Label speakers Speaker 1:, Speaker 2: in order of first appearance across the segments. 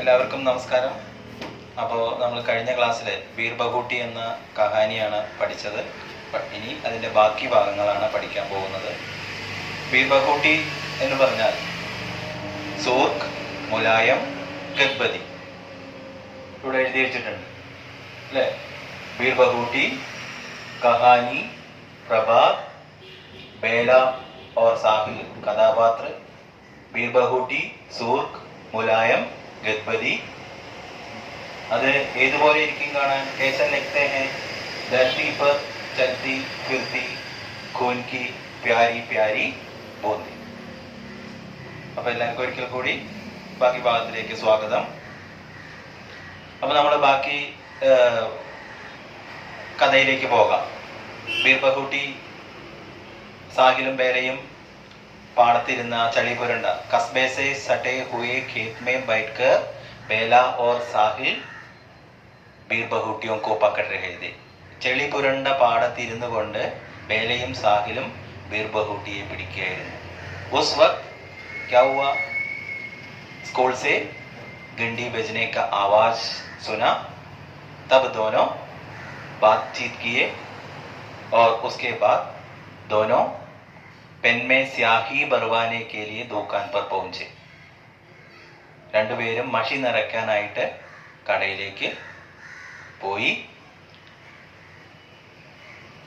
Speaker 1: എല്ലാവർക്കും നമസ്കാരം. അപ്പോൾ നമ്മൾ കഴിഞ്ഞ ക്ലാസ്സിൽ ബീർ ബഹൂട്ടി എന്ന കഹാനിയാണ് പഠിച്ചത്. ഇനി അതിൻ്റെ ബാക്കി ഭാഗങ്ങളാണ് പഠിക്കാൻ പോകുന്നത്. ബീർ ബഹൂട്ടി എന്ന് പറഞ്ഞാൽ സൂർക്ക്, മുലായം, ഗദ്ബദി ഇവിടെ എഴുതി വെച്ചിട്ടുണ്ട് അല്ലേ. ബീർ ബഹൂട്ടി, കഹാനി, പ്രഭാത്, ബേല और साहिल कथापात्र, बीर बहूटी, सूर्क, मुलायम, गद्बदी. അത് ഏതുപോലെ ഇരിക്കും കാണാൻ? कैसे लिखते हैं? धरती पर चलती फिरती खून की प्यारी प्यारी बूंदी. അപ്പോൾ എല്ലാവർക്കും ഒരിക്കൽ കൂടി ബാക്കി ഭാഗത്തിലേക്ക് സ്വാഗതം. അപ്പോൾ നമ്മൾ ബാക്കി കഥയിലേക്ക് പോകാം. ബീർ ബഹൂട്ടി സാഹിലും ബേലയും പാടത്തിരുന്ന ചളി പുരണ്ട കസ്ബे से सटे हुए खेत में बैठकर बेला और साहिल बीर बहूटियों को पकड़ रहे थे. ചെളി പുരണ്ട പാടത്തിരുന്നു കൊണ്ട് ബേലയും സാഹിലും ബീർ ബഹൂട്ടിയെ പിടിക്കുകയായിരുന്നു. उस वक्त क्या हुआ? स्कूल से घंटी बजने का आवाज सुना. तब दोनों बातचीत किए और उसके बाद दोनों पेन में स्याही भरवाने के लिए दुकान पर पहुंचे. രണ്ടുപേരും മഷി നിറയ്ക്കാനായിട്ട് കടയിലേക്ക് പോയി.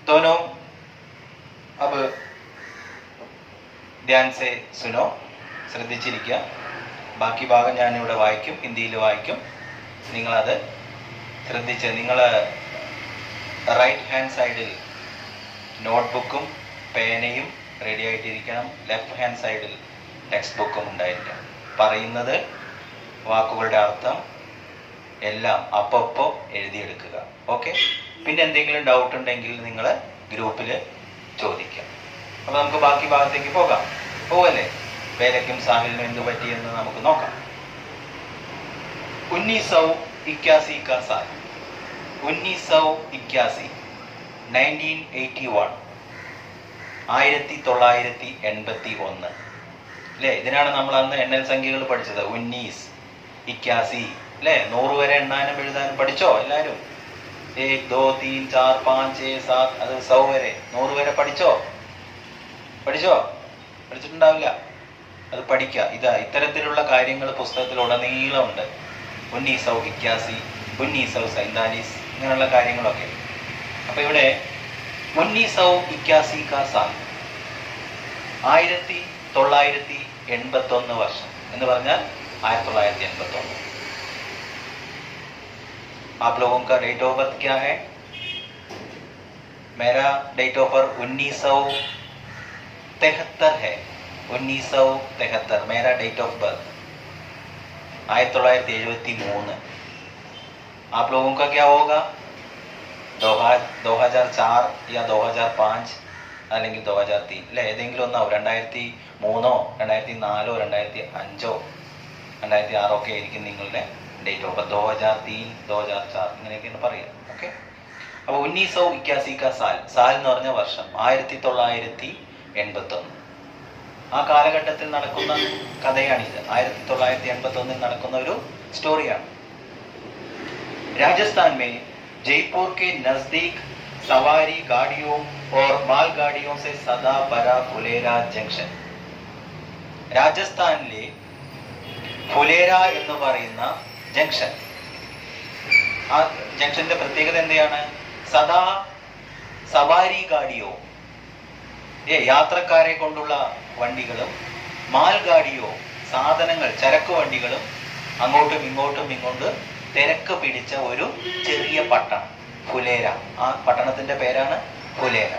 Speaker 1: दोनों अब ध्यान से सुनो, ശ്രദ്ധിച്ചിരിക്കുക. ബാക്കി ഭാഗം ഞാനിവിടെ വായിക്കും, ഹിന്ദിയിൽ വായിക്കും. നിങ്ങളത് ശ്രദ്ധിച്ച് നിങ്ങൾ റൈറ്റ് ഹാൻഡ് സൈഡിൽ നോട്ട്ബുക്കും പേനയും റെഡി ആയിട്ടിരിക്കണം. ലെഫ്റ്റ് ഹാൻഡ് സൈഡിൽ ടെക്സ്റ്റ് ബുക്കും ഉണ്ടായിരിക്കണം. പറയുന്നത് വാക്കുകളുടെ അർത്ഥം എല്ലാം അപ്പപ്പോൾ എഴുതിയെടുക്കുക. ഓക്കെ. പിന്നെ എന്തെങ്കിലും ഡൗട്ട് ഉണ്ടെങ്കിൽ നിങ്ങൾ ഗ്രൂപ്പിൽ ചോദിക്കാം. അപ്പോൾ നമുക്ക് ബാക്കി ഭാഗത്തേക്ക് പോവല്ലേ? ബേലയ്ക്കും സാഹിലിനും എന്ത് പറ്റിയെന്ന് നമുക്ക് നോക്കാം. 1981 का साल, 1981, 1981, 1981 അല്ലേ. ഇതിനാണ് നമ്മൾ അന്ന് എണ്ണൽ സംഖ്യകൾ പഠിച്ചത്. 1981 അല്ലേ. 100 വരെ എണ്ണാനും എഴുതാനും പഠിച്ചോ എല്ലാവരും? 1 2 3 4 5 6 7 അത് 100 വരെ 100 വരെ പഠിച്ചിട്ടുണ്ടാവില്ല. അത് പഠിക്കുക. ഇത്തരത്തിലുള്ള കാര്യങ്ങൾ പുസ്തകത്തിൽ ഉടനീളമുണ്ട്. 1981, 1947 ഇങ്ങനെയുള്ള കാര്യങ്ങളൊക്കെ. അപ്പൊ ഇവിടെ 1981 का साल, 1981 വർഷം എന്ന് പറഞ്ഞാൽ 1981. आप लोगों का डेट ऑफ बर्थ क्या है? मेरा डेट ऑफ बर्थ 1973 है. 1973 मेरा डेट ऑफ बर्थ. 1973. आप लोगों का क्या होगा? 2004 या 2005 അല്ലെങ്കിൽ 2003 അല്ലേ. ഏതെങ്കിലും ഒന്നാവും. 2003 2004 2005 2006 ഒക്കെ ആയിരിക്കും നിങ്ങളുടെ ഡേറ്റ് ഓഫ് ബർത്ത്. 2003 2004 ഇങ്ങനെയൊക്കെയാണ് പറയുക. ഓക്കെ. അപ്പോൾ 1981 का साल, സാൽ എന്ന് പറഞ്ഞ വർഷം 1981. ആ കാലഘട്ടത്തിൽ നടക്കുന്ന കഥയാണിത്. 1981 നടക്കുന്ന ഒരു സ്റ്റോറിയാണ്. राजस्थान में जयपुर के नजदीक सवारी गाड़ियों और मालगाड़ियों से सदा भरा फुलेरा जंक्शन. രാജസ്ഥാനിലെ ഫുലേര എന്ന് പറയുന്ന ജംഗ്ഷൻ. ആ ജംഗ്ഷന്റെ പ്രത്യേകത എന്താണ്? സദാ സവാരി ഗാഡിയോ, യാത്രക്കാരെ കൊണ്ടുള്ള വണ്ടികളും, മാൽഗാഡിയോ സാധനങ്ങൾ ചരക്ക് വണ്ടികളും അങ്ങോട്ടും ഇങ്ങോട്ട് തിരക്ക് പിടിച്ച ഒരു ചെറിയ പട്ടണം ഫുലേര. ആ പട്ടണത്തിന്റെ പേരാണ് ഫുലേര.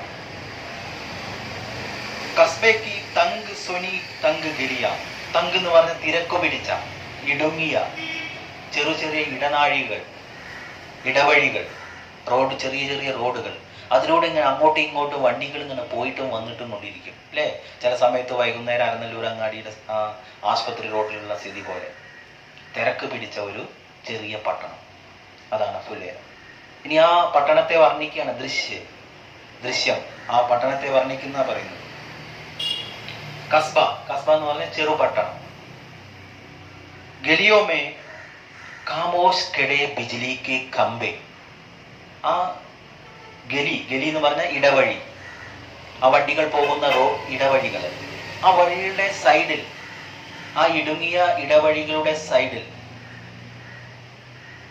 Speaker 1: കസ്ബേക്ക് തങ്ക് സുനി തങ്ക് ഗിരിയ. തങ്ക് എന്ന് പറഞ്ഞ തിരക്ക് പിടിച്ച, ഇടുങ്ങിയ ചെറിയ ഇടനാഴികൾ, ഇടവഴികൾ, റോഡ്, ചെറിയ റോഡുകൾ. അതിലൂടെ ഇങ്ങനെ അങ്ങോട്ടും ഇങ്ങോട്ടും വണ്ടികൾ ഇങ്ങനെ പോയിട്ടും വന്നിട്ടും കൊണ്ടിരിക്കും അല്ലേ. ചില സമയത്ത് വൈകുന്നേരം അരനല്ലൂർ അങ്ങാടിയുടെ ആശുപത്രി റോഡിലുള്ള സ്ഥിതി പോലെ തിരക്ക് പിടിച്ച ഒരു ചെറിയ പട്ടണം. അതാണ് ഫുലേര. ഇനി ആ പട്ടണത്തെ വർണ്ണിക്കുകയാണ്. ദൃശ്യം ആ പട്ടണത്തെ വർണ്ണിക്കുന്ന പറയുന്നത്. കസ്ബ എന്ന് പറഞ്ഞ ചെറുപട്ടണം. ഗലിയോ മേ കാമോഷ് കെടെ ബിജ്ലി കെ ഖംബെ. ആ ഗലി എന്ന് പറഞ്ഞ ഇടവഴി, ആ വണ്ടികൾ പോകുന്ന ഇടവഴികൾ, ആ വഴിയുടെ സൈഡിൽ, ആ ഇടുങ്ങിയ ഇടവഴികളുടെ സൈഡിൽ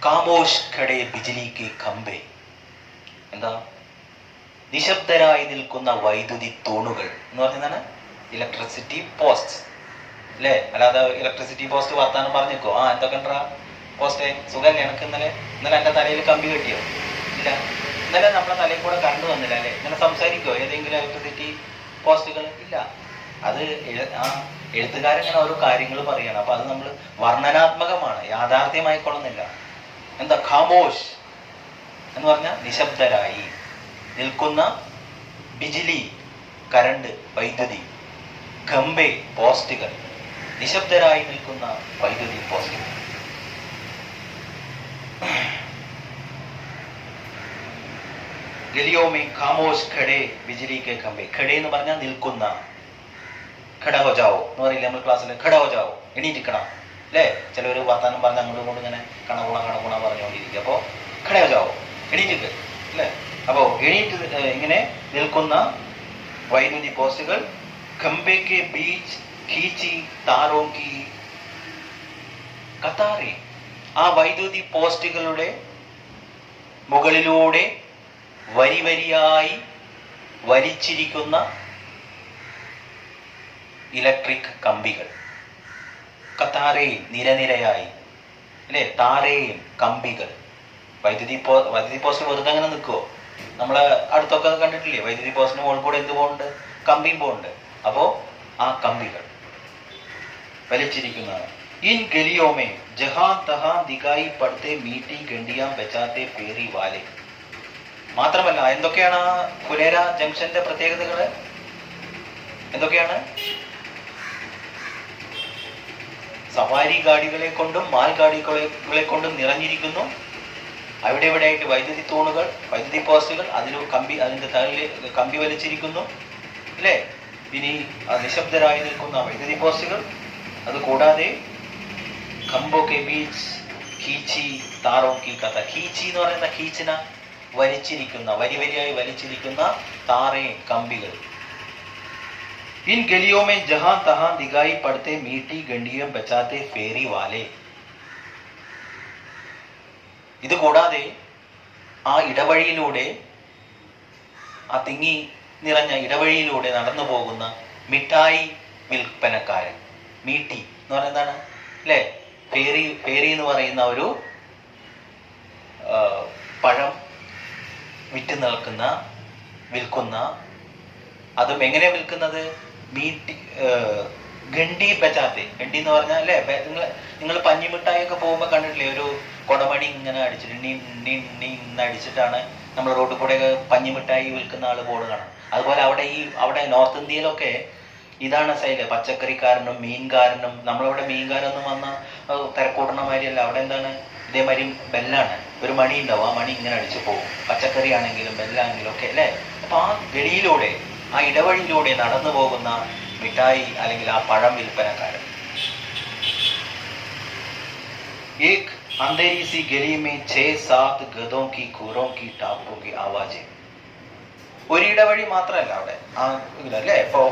Speaker 1: കാമോഷ് ഖടെ ബിജ്ലി കെ ഖംബെ, എന്താ, നിശബ്ദരായി നിൽക്കുന്ന വൈദ്യുതി തൂണുകൾ എന്ന് പറഞ്ഞാൽ ഇലക്ട്രിസിറ്റി പോസ്റ്റ് അല്ലേ? അല്ലാതെ ഇലക്ട്രിസിറ്റി പോസ്റ്റ് വർത്താനം പറഞ്ഞേക്കോ, ആ എന്തൊക്കെ ഉണ്ടാ പോസ്റ്റേ, സുഖല്ലേ എനക്ക്? ഇന്നലെ എൻ്റെ തലയിൽ കമ്പി കെട്ടിയോ? ഇല്ല. ഇന്നലെ നമ്മളെ തലയിൽ കൂടെ കറണ്ട് വന്നില്ല അല്ലേ? ഇങ്ങനെ സംസാരിക്കോ ഏതെങ്കിലും ഇലക്ട്രിസിറ്റി പോസ്റ്റുകൾ? ഇല്ല. അത് ആ എഴുത്തുകാരിങ്ങനെ ഓരോ കാര്യങ്ങൾ പറയണം. അപ്പൊ അത് നമ്മൾ വർണ്ണനാത്മകമാണ്, യാഥാർത്ഥ്യമായിക്കൊള്ളുന്നില്ല. എന്താ ഖാമോഷ് എന്ന് പറഞ്ഞാൽ നിശബ്ദരായി നിൽക്കുന്ന, ബിജിലി കരണ്ട് വൈദ്യുതി, ഖംബെ പോസ്റ്റുകൾ, നിശബ്ദരായി നിൽക്കുന്ന വൈദ്യുതി പോസ്റ്റുകൾ. ഗലിയോ മേ ഖാമോഷ് ഖഡേ ബിജ്ലി കെ ഖംബെ. ഖഡേ എന്ന് പറഞ്ഞാൽ നിൽക്കുന്ന, ഖഡ ഹോ ജാവോ എന്ന് പറയില്ല നമ്മൾ ക്ലാസ്സിൽ, ഖഡ ഹോ ജാവോ, എണീറ്റിക്കണം അല്ലേ? ചിലവർ വർത്താനം പറഞ്ഞ് അങ്ങോട്ടും കൊണ്ട് ഇങ്ങനെ കണകുണ പറഞ്ഞുകൊണ്ടിരിക്കുക. അപ്പോൾ ഖഡ ഹോ ജാവോ, എണീറ്റിക്ക് അല്ലേ? അപ്പോൾ എണീറ്റ് ഇങ്ങനെ നിൽക്കുന്ന വൈദ്യുതി പോസ്റ്റുകൾ. ഖംബെ കെ ബീച്ച് ഖീച്ചി താരോ കി കതാരെ. ആ വൈദ്യുതി പോസ്റ്റുകളുടെ മുകളിലൂടെ വരിവരിയായി വലിച്ചിരിക്കുന്ന ഇലക്ട്രിക് കമ്പികൾ. കതാരയും നിരനിരയായി അല്ലേ? താരയും കമ്പികൾ. വൈദ്യുതി പോസ്റ്റ് വെറുതെ അങ്ങനെ നിൽക്കുമോ? നമ്മളെ അടുത്തൊക്കെ കണ്ടിട്ടില്ലേ? വൈദ്യുതി പോസ്റ്റിന് മുകളിൽ കൂടെ എന്ത് പോകുന്നുണ്ട്? കമ്പിയും പോകുന്നുണ്ട്. അപ്പോ ആ കമ്പികൾ വലിച്ചിരിക്കുന്നതാണ്. ഇൻ ഗലിയോമേ ജഹാ തഹാ ദിഗായി പടുത്തെ മീറ്റി ഗണ്ടിയാ ബച്ചാത്തെ പേരി വാലെ. മാത്രമല്ല, എന്തൊക്കെയാണ് ഫുലേര ജംഗ്ഷന്റെ പ്രത്യേകതകള്? എന്തൊക്കെയാണ്? സവാരി ഗാഡികളെ കൊണ്ടും മാൽ ഗാഡികളെ കൊണ്ടും നിറഞ്ഞിരിക്കുന്നു. അവിടെ എവിടെയായിട്ട് വൈദ്യുതി തൂണുകൾ, വൈദ്യുതി പോസ്റ്റുകൾ, അതിന്റെ തലയിൽ കമ്പി വലിച്ചിരിക്കുന്നു അല്ലേ? ഇനി നിശബ്ദരായി നിൽക്കുന്ന വൈദ്യുതി പോസ്റ്റുകൾ. അതുകൂടാതെ ഖംബോ കെ ബീച്ച് ഖീച്ചി താരോ കി കഥ. ഖീച്ചി എന്ന് പറയുന്ന ഖീച്ചിന വലിച്ചിരിക്കുന്ന, വരിവരിയായി വലിച്ചിരിക്കുന്ന താരേ കമ്പികൾ. ഇൻ ഗലിയോ മേ ജഹാ തഹാ ദിഗായി പടുത്തെ മീട്ടി ഗണ്ടിയം ബച്ചാത്തെ ഫേരി വാലെ. ഇത് കൂടാതെ ആ ഇടവഴിയിലൂടെ, ആ തിങ്ങി നിറഞ്ഞ ഇടവഴിയിലൂടെ നടന്നു പോകുന്ന മിഠായി വിൽപ്പനക്കാരൻ. മീട്ടി എന്ന് പറയുന്നത് എന്താണ് അല്ലേ? പേരി എന്ന് പറയുന്ന ഒരു പഴം വിൽക്കുന്ന, അതും എങ്ങനെ വിൽക്കുന്നത്? മീട്ടി ഗണ്ടി ബച്ചാത്തെ. ഗണ്ടി എന്ന് പറഞ്ഞാൽ അല്ലേ, നിങ്ങൾ പഞ്ഞിമിഠായി ഒക്കെ പോകുമ്പോൾ കണ്ടിട്ടില്ലേ? ഒരു കൊടമണി ഇങ്ങനെ അടിച്ചിട്ട് ഇന്ന് അടിച്ചിട്ടാണ് നമ്മൾ റോഡിൽ കൂടെ പഞ്ഞിമിഠായി വിൽക്കുന്ന ആള് ബോർഡ് കാണാം. അതുപോലെ അവിടെ നോർത്ത് ഇന്ത്യയിലൊക്കെ ഇതാണ് ശൈലി. പച്ചക്കറിക്കാരനും മീൻകാരനും, നമ്മളവിടെ മീൻകാരൊന്നും വന്ന തിരക്കൂടണ മാതിരിയല്ല. അവിടെ എന്താണ്? ഇതേമാതിരി ബെല്ലാണ്, ഒരു മണി ഉണ്ടാവും, ആ മണി ഇങ്ങനെ അടിച്ചു പോകും. പച്ചക്കറി ആണെങ്കിലും ബെല്ലാണെങ്കിലും ഒക്കെ അല്ലേ? അപ്പൊ ആ ഗലിയിലൂടെ, ആ ഇടവഴിയിലൂടെ നടന്നു പോകുന്ന മിഠായി അല്ലെങ്കിൽ ആ പഴം വിൽപ്പനക്കാരൻ. एक अंधेरी सी गली में 6-7 गधों की खुरों की टापों की आवाजें. ഒരു ഇടവഴി മാത്രമല്ല അവിടെ അല്ലേ? ഇപ്പോ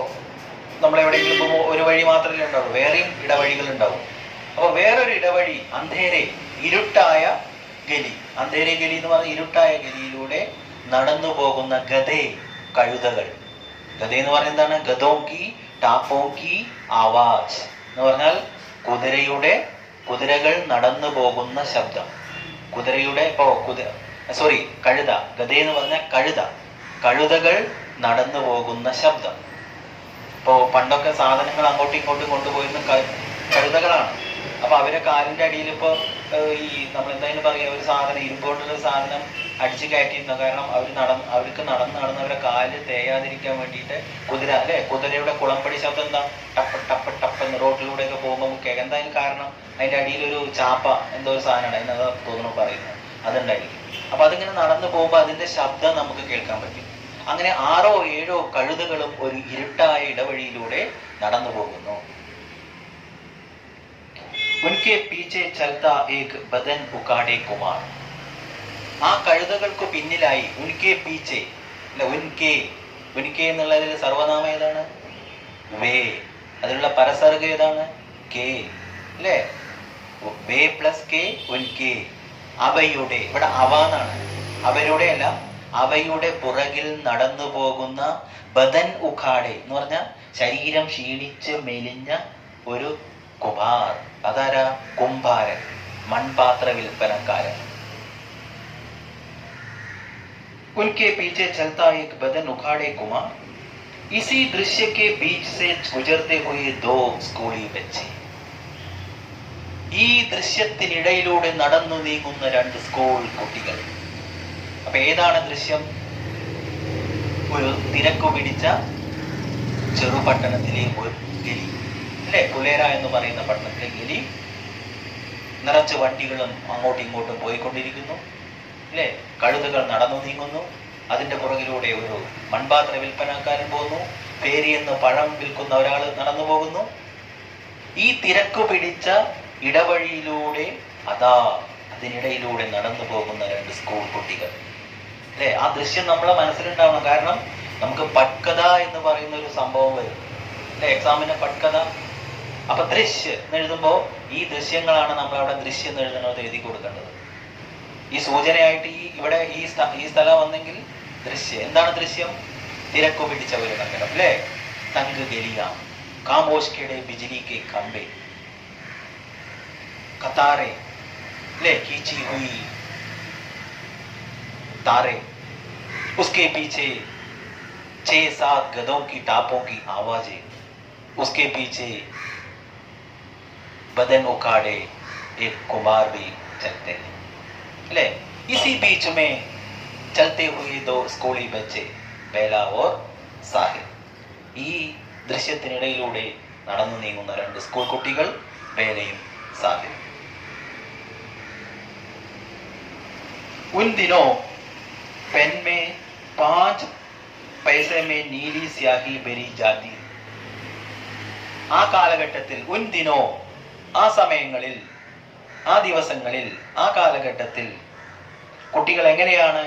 Speaker 1: നമ്മളെവിടെയെങ്കിലും ഒരു വഴി മാത്രമല്ലേ ഉണ്ടാവും, വേറെയും ഇടവഴികൾ ഉണ്ടാവും. അപ്പൊ വേറൊരു ഇടവഴി, അന്ധേരെ, ഇരുട്ടായ ഗലി. അന്ധേരെ ഗലി എന്ന് പറഞ്ഞ ഇരുട്ടായ ഗലിയിലൂടെ നടന്നു പോകുന്ന ഗധേ, കഴുതകൾ. ഗധ എന്ന് പറഞ്ഞ എന്താണ്? ഗധോങ്കി ടാപ്പോങ്കി ആവാജ് എന്ന് പറഞ്ഞാൽ കുതിരകൾ നടന്നു പോകുന്ന ശബ്ദം. കഴുത. ഗധ എന്ന് പറഞ്ഞാൽ കഴുതകൾ നടന്നു പോകുന്ന ശബ്ദം. ഇപ്പോ പണ്ടൊക്കെ സാധനങ്ങൾ അങ്ങോട്ടും ഇങ്ങോട്ടും കൊണ്ടുപോയിരുന്ന കഴുതകളാണ്. അപ്പൊ അവരെ കാലിന്റെ അടിയിൽ ഇപ്പോ ഈ നമ്മൾ എന്തായാലും പറയാ, ഒരു സാധനം, ഇരുമ്പോണ്ടുള്ള സാധനം അടിച്ചു കയറ്റിയിരുന്നു. കാരണം അവർക്ക് നടന്ന് അവരെ കാല് തേയാതിരിക്കാൻ വേണ്ടിയിട്ട് കുതിര അല്ലെ, കുതിരയുടെ കുളമ്പടി ശബ്ദം എന്താ? ടപ്പ് ടപ്പ് ടപ്പ് എന്ന് റോഡിലൂടെ ഒക്കെ പോകുമ്പോൾ കേൾക്കാം. എന്തായാലും കാരണം അതിന്റെ അടിയിലൊരു ചാപ്പ എന്തോ ഒരു സാധനമാണ്, അതിനത് തോന്നുന്നു പറയുന്നത്, അതുണ്ടായിരിക്കും. അപ്പൊ അതിങ്ങനെ നടന്നു പോകുമ്പോൾ അതിന്റെ ശബ്ദം നമുക്ക് കേൾക്കാൻ പറ്റും. അങ്ങനെ 6-7 കഴുതകളും ഒരു ഇരുട്ടായ ഇടവഴിയിലൂടെ നടന്നു പോകുന്നു. ഉൻകെ പീച്ചെ ചൽത്താ ഏക് ബദൻ ഉകാടെ കുമാർ. ആ കഴുതകൾക്ക് പിന്നിലായി ഉൻകെ പീച്ചെ അല്ല ഉൻകെ ഉൻകെ എന്നുള്ളതിൽ സർവനാമം ഏതാണ്? വേ. അതിലുള്ള പരസർഗ ഏതാണ്? കെ അല്ലേ? വേ പ്ലസ് കെ ഉൻകെ. അവയുടെ, ഇവിടെ അവ എന്നാണ്, അവരുടെ അല്ല, അവയുടെ പുറകിൽ നടന്നു പോകുന്ന ബദൻ ഉഖാടെ എന്ന് പറഞ്ഞ ശരീരം ക്ഷീണിച്ച് മെലിഞ്ഞ ഒരു കുമാർ. അതാരാ? കുംഭാരൻ, മൺപാത്ര വിൽപ്പനക്കാരൻ. उनके पीछे चलता एक बदन उखाड़े कुमार. इसी दृश्य के बीच से गुजरते हुए दो स्कूली बच्चे. ഈ ദൃശ്യത്തിനിടയിലൂടെ നടന്നു നീങ്ങുന്ന രണ്ട് സ്കൂൾ കുട്ടികൾ. അപ്പൊ ഏതാണ് ദൃശ്യം? ഒരു തിരക്കു പിടിച്ച ചെറുപട്ടണത്തിലെ ഒരു ഗലി അല്ലെ, കുലേര എന്ന് പറയുന്ന പട്ടണത്തിലെ ഗലി. നിറച്ച് വണ്ടികളും അങ്ങോട്ടും ഇങ്ങോട്ടും പോയിക്കൊണ്ടിരിക്കുന്നു അല്ലെ. കഴുതകൾ നടന്നു നീങ്ങുന്നു. അതിന്റെ പുറകിലൂടെ ഒരു മൺപാത്ര വിൽപ്പനക്കാരൻ പോകുന്നു. പേരി എന്ന് പഴം വിൽക്കുന്ന ഒരാൾ നടന്നു പോകുന്നു. ഈ തിരക്കു പിടിച്ച ഇടവഴിയിലൂടെ അതിനിടയിലൂടെ നടന്നു പോകുന്ന രണ്ട് സ്കൂൾ കുട്ടികൾ അല്ലെ. ആ ദൃശ്യം നമ്മളെ മനസ്സിലുണ്ടാവണം. കാരണം നമുക്ക് പട്കഥ എന്ന് പറയുന്ന ഒരു സംഭവം വരും അല്ലെ, എക്സാമിന് പട്കഥ. അപ്പൊ ദൃശ്യം എന്ന് എഴുതുമ്പോ ഈ ദൃശ്യങ്ങളാണ് നമ്മൾ അവിടെ ദൃശ്യം എന്ന് എഴുതണത് എഴുതി കൊടുക്കേണ്ടത്. ഈ സൂചനയായിട്ട് ഇവിടെ ഈ സ്ഥലം വന്നെങ്കിൽ ദൃശ്യം. എന്താണ് ദൃശ്യം? തിരക്കു പിടിച്ച ഒരു നഗരം അല്ലെ. തങ്ക് ഗലിയ, കാമോഷ്കയുടെ ബിജിലി കെ ഖംബെ, कतारे ले खींची हुई तारे, उसके पीछे 6-7 गधों की टापों की आवाजें, उसके पीछे बदन उखाड़े एक कुमार भी चलते हैं. ले इसी बीच में चलते हुए दो स्कूली बच्चे बेला और साहिल. ഈ ദൃശ്യത്തിനിടയിലൂടെ നടന്നു നീങ്ങുന്ന രണ്ട് സ്കൂൾ കുട്ടികൾ ബേലയും സാഹിലും. उन दिनों पेन में 5 पैसे में नीली स्याही भरी जाती. ആ കാലഘട്ടത്തിൽ ഉൻ ദിനോ, ആ സമയങ്ങളിൽ, ആ ദിവസങ്ങളിൽ, ആ കാലഘട്ടത്തിൽ കുട്ടികൾ എങ്ങനെയാണ്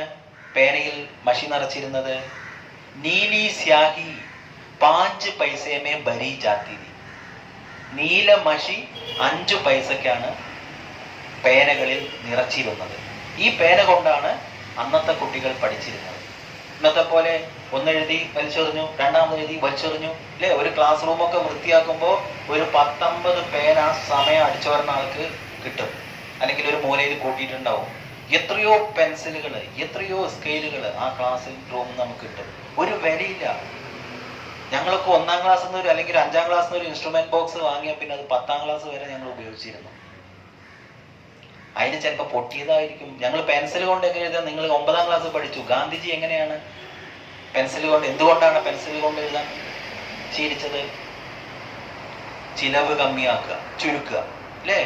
Speaker 1: പേനയിൽ മഷി നിറച്ചിരുന്നത്? നീലി സ്യാഹി 5 പൈസേ മേ ഭരി ജാത്തി. നീല മഷി 5 പൈസക്കാണ് പേനകളിൽ നിറച്ചിരുന്നത്. ഈ പേന കൊണ്ടാണ് അന്നത്തെ കുട്ടികൾ പഠിച്ചിരുന്നത്. ഇന്നത്തെ പോലെ ഒന്നെഴുതി വലിച്ചെറിഞ്ഞു, രണ്ടാമത് എഴുതി വലിച്ചെറിഞ്ഞു അല്ലെ. ഒരു ക്ലാസ് റൂമൊക്കെ വൃത്തിയാക്കുമ്പോൾ ഒരു 10-50 പേന സമയം അടിച്ചു വരുന്ന ആൾക്ക് കിട്ടും, അല്ലെങ്കിൽ ഒരു മൂലയിൽ കൂട്ടിയിട്ടുണ്ടാവും. എത്രയോ പെൻസിലുകൾ, എത്രയോ സ്കെയിലുകൾ ആ ക്ലാസ് റൂം നമുക്ക് കിട്ടും. ഒരു വിലയില്ല. ഞങ്ങളൊക്കെ 1-ാം ക്ലാസ്സിൽ നിന്ന് അല്ലെങ്കിൽ 5-ാം ക്ലാസ്സിൽ നിന്ന് ഒരു ഇൻസ്ട്രുമെന്റ് ബോക്സ് വാങ്ങിയാൽ പിന്നെ അത് 10-ാം ക്ലാസ് വരെ ഞങ്ങൾ ഉപയോഗിച്ചിരുന്നു. അതിന് ചിലപ്പോൾ പൊട്ടിയതായിരിക്കും. ഞങ്ങൾ പെൻസിൽ കൊണ്ട് എങ്ങനെ എഴുതാൻ? നിങ്ങൾ 9-ാം ക്ലാസ് പഠിച്ചു. ഗാന്ധിജി എങ്ങനെയാണ് പെൻസിൽ കൊണ്ട്, എന്തുകൊണ്ടാണ് പെൻസിൽ കൊണ്ട് എഴുതാൻ ശീലിച്ചത്? ചിലവ് കമ്മിയാക്കുക, ചുരുക്കുക അല്ലേ.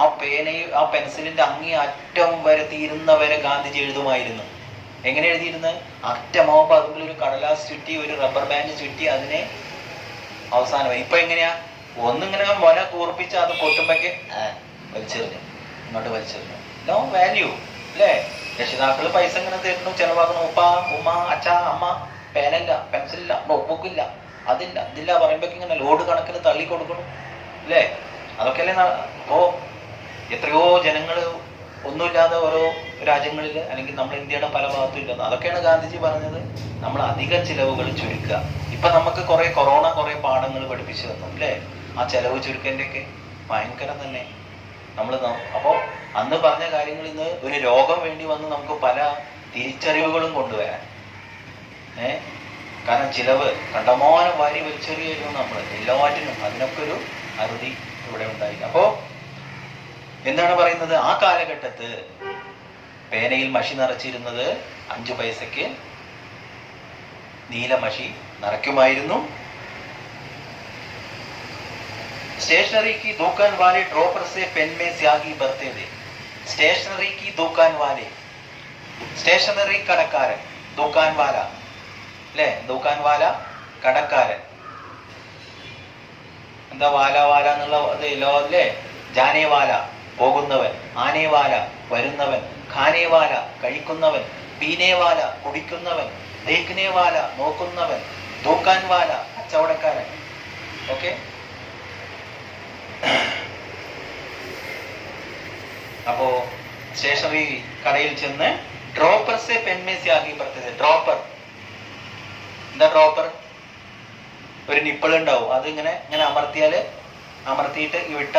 Speaker 1: ആ പേനയും ആ പെൻസിലിന്റെ അങ്ങേ അറ്റം വരെ തീരുന്നവരെ ഗാന്ധിജി എഴുതുമായിരുന്നു. എങ്ങനെ എഴുതിയിരുന്നത്? അറ്റമാകുമ്പോൾ അതുപോലെ ഒരു കടലാസ് ചുറ്റി, ഒരു റബ്ബർ ബാൻഡ് ചുറ്റി അതിനെ അവസാനം. ഇപ്പൊ എങ്ങനെയാ? ഒന്നിങ്ങനെ മൊന കൂർപ്പിച്ച് അത് പൊട്ടുമ്പോഴേക്ക് വലിച്ചെറിഞ്ഞു, ഇങ്ങോട്ട് വലിച്ചെറിഞ്ഞു. നോ വാല്യൂ അല്ലേ. രക്ഷിതാക്കള് പൈസ ഇങ്ങനെ തരുന്നു, ചെലവാക്കണം. ഉപ്പ, ഉമ്മ, അച്ഛ, അമ്മ. പേനല്ല, പെൻസിലില്ല, നോട്ട്ബുക്ക് ഇല്ല, അതില്ല, ഇതില്ല പറയുമ്പോഴേക്ക് ഇങ്ങനെ ലോഡ് കണക്കിന് തള്ളി കൊടുക്കണം അല്ലേ. അതൊക്കെയല്ലേ. അപ്പോ എത്രയോ ജനങ്ങള് ഒന്നുമില്ലാതെ ഓരോ രാജ്യങ്ങളിൽ, അല്ലെങ്കിൽ നമ്മുടെ ഇന്ത്യയുടെ പല ഭാഗത്തും ഇല്ലെന്ന്. അതൊക്കെയാണ് ഗാന്ധിജി പറഞ്ഞത്. നമ്മൾ അധിക ചിലവുകൾ ചുരുക്കുക. ഇപ്പൊ നമുക്ക് കൊറോണ കുറെ പാഠങ്ങൾ പഠിപ്പിച്ചു തന്നു അല്ലേ. ആ ചെലവ് ചുരുക്കൻ്റെ ഒക്കെ ഭയങ്കരം തന്നെ. അപ്പോ അന്ന് പറഞ്ഞ കാര്യങ്ങൾ ഇന്ന് ഒരു രോഗം വേണ്ടി വന്ന് നമുക്ക് പല തിരിച്ചറിവുകളും കൊണ്ടുവരാൻ. കാരണം ചിലവ് കണ്ടമാനം വാരി വലിച്ചെറിയായിരുന്നു നമ്മൾ എല്ലാറ്റിനും. അതിനൊക്കെ ഒരു അറുതി ഇവിടെ ഉണ്ടായില്ല. അപ്പോ എന്താണ് പറയുന്നത്? ആ കാലഘട്ടത്ത് പേനയിൽ മഷി നിറച്ചിരുന്നത് 5 പൈസക്ക് നീല മഷി നിറയ്ക്കുമായിരുന്നു. स्टेशनरी की दुकान वाले ड्रॉपर से पेन में स्याही भरते थे. സ്റ്റേഷനറി की दुकान वाले, സ്റ്റേഷനറി കടക്കാരൻ, ദുക്കാൻ വാല അല്ലേ. ദുക്കാൻ വാല കടക്കാരൻ. എന്താ വാല വാല എന്നുള്ള അത് ഇല്ലോ അല്ലേ. ജാനേവാല പോകുന്നവൻ, ആനേവാല വരുന്നവൻ, ഖാനേവാല കഴിക്കുന്നവൻ, പീനേവാല കുടിക്കുന്നവൻ, ദേഖ്നേവാല നോക്കുന്നവൻ, ദൂക്കാൻവാല കച്ചവടക്കാരൻ. ഓക്കെ. അപ്പോ സ്റ്റേഷനറി കടയിൽ ചെന്ന് ഡ്രോപ്പർ സെ പെൻമേ സ്യാഹി പർത്തേ. ഡ്രോപ്പർ എന്താ? ഡ്രോപ്പർ ഒരു നിപ്പിൾ ഉണ്ടാവും, അത് ഇങ്ങനെ ഇങ്ങനെ അമർത്തിയിട്ട് വിട്ട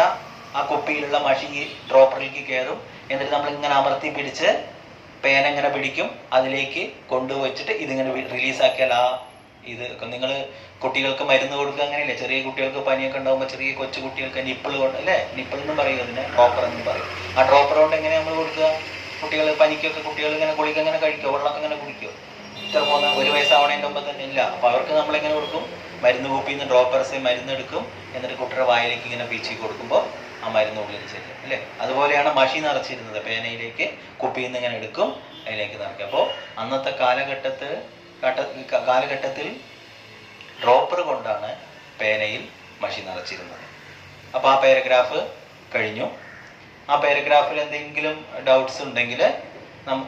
Speaker 1: ആ കുപ്പിയിലുള്ള മഷി ഡ്രോപ്പറിലേക്ക് കയറും. എന്നിട്ട് നമ്മൾ ഇങ്ങനെ അമർത്തി പിടിച്ച് പേന ഇങ്ങനെ പിടിക്കും, അതിലേക്ക് കൊണ്ടുവച്ചിട്ട് ഇതിങ്ങനെ റിലീസാക്കിയാൽ ആ ഇത് നിങ്ങൾ കുട്ടികൾക്ക് മരുന്ന് കൊടുക്കുക അങ്ങനെയല്ലേ? ചെറിയ കുട്ടികൾക്ക് പനിയൊക്കെ ഉണ്ടാകുമ്പോൾ ചെറിയ കൊച്ചു കുട്ടികൾക്ക് നിപ്പിൾ കൊണ്ട് അല്ലേ, നിപ്പിൾ എന്നും പറയും, അതിനെ ഡ്രോപ്പർ എന്നും പറയും. ആ ഡ്രോപ്പർ കൊണ്ട് എങ്ങനെ നമ്മൾ കൊടുക്കുക? കുട്ടികൾ പനിക്കൊക്കെ കുട്ടികൾ ഇങ്ങനെ ഗുളിക ഇങ്ങനെ കഴിക്കുക, വെള്ളമൊക്കെ ഇങ്ങനെ കുടിക്കുക. ഇത്ര പോകുന്ന 1 വയസ്സാവണേൻ്റെ മുമ്പ് തന്നെ ഇല്ല. അപ്പോൾ അവർക്ക് നമ്മളെങ്ങനെ കൊടുക്കും? മരുന്ന് കുപ്പിയിൽ നിന്ന് ഡ്രോപ്പേഴ്സ് മരുന്ന് എടുക്കും, എന്നിട്ട് കുട്ടിയുടെ വായിലേക്ക് ഇങ്ങനെ പീച്ചി കൊടുക്കുമ്പോൾ ആ മരുന്ന് ഉള്ളിൽ ചെല്ലും അല്ലേ? അതുപോലെയാണ് മഷി നിറച്ചിരുന്നത്. പേനയിലേക്ക് കുപ്പിയിൽ നിന്ന് ഇങ്ങനെ എടുക്കും, അതിലേക്ക് നിറയ്ക്കും. അപ്പോൾ അന്നത്തെ കാലഘട്ടത്തിൽ ഡ്രോപ്പർ കൊണ്ടാണ് പേനയിൽ മഷി നിറച്ചിരുന്നത്. അപ്പോൾ ആ പാരഗ്രാഫ് കഴിഞ്ഞു. ആ പാരഗ്രാഫിൽ എന്തെങ്കിലും ഡൗട്ട്സ് ഉണ്ടെങ്കിൽ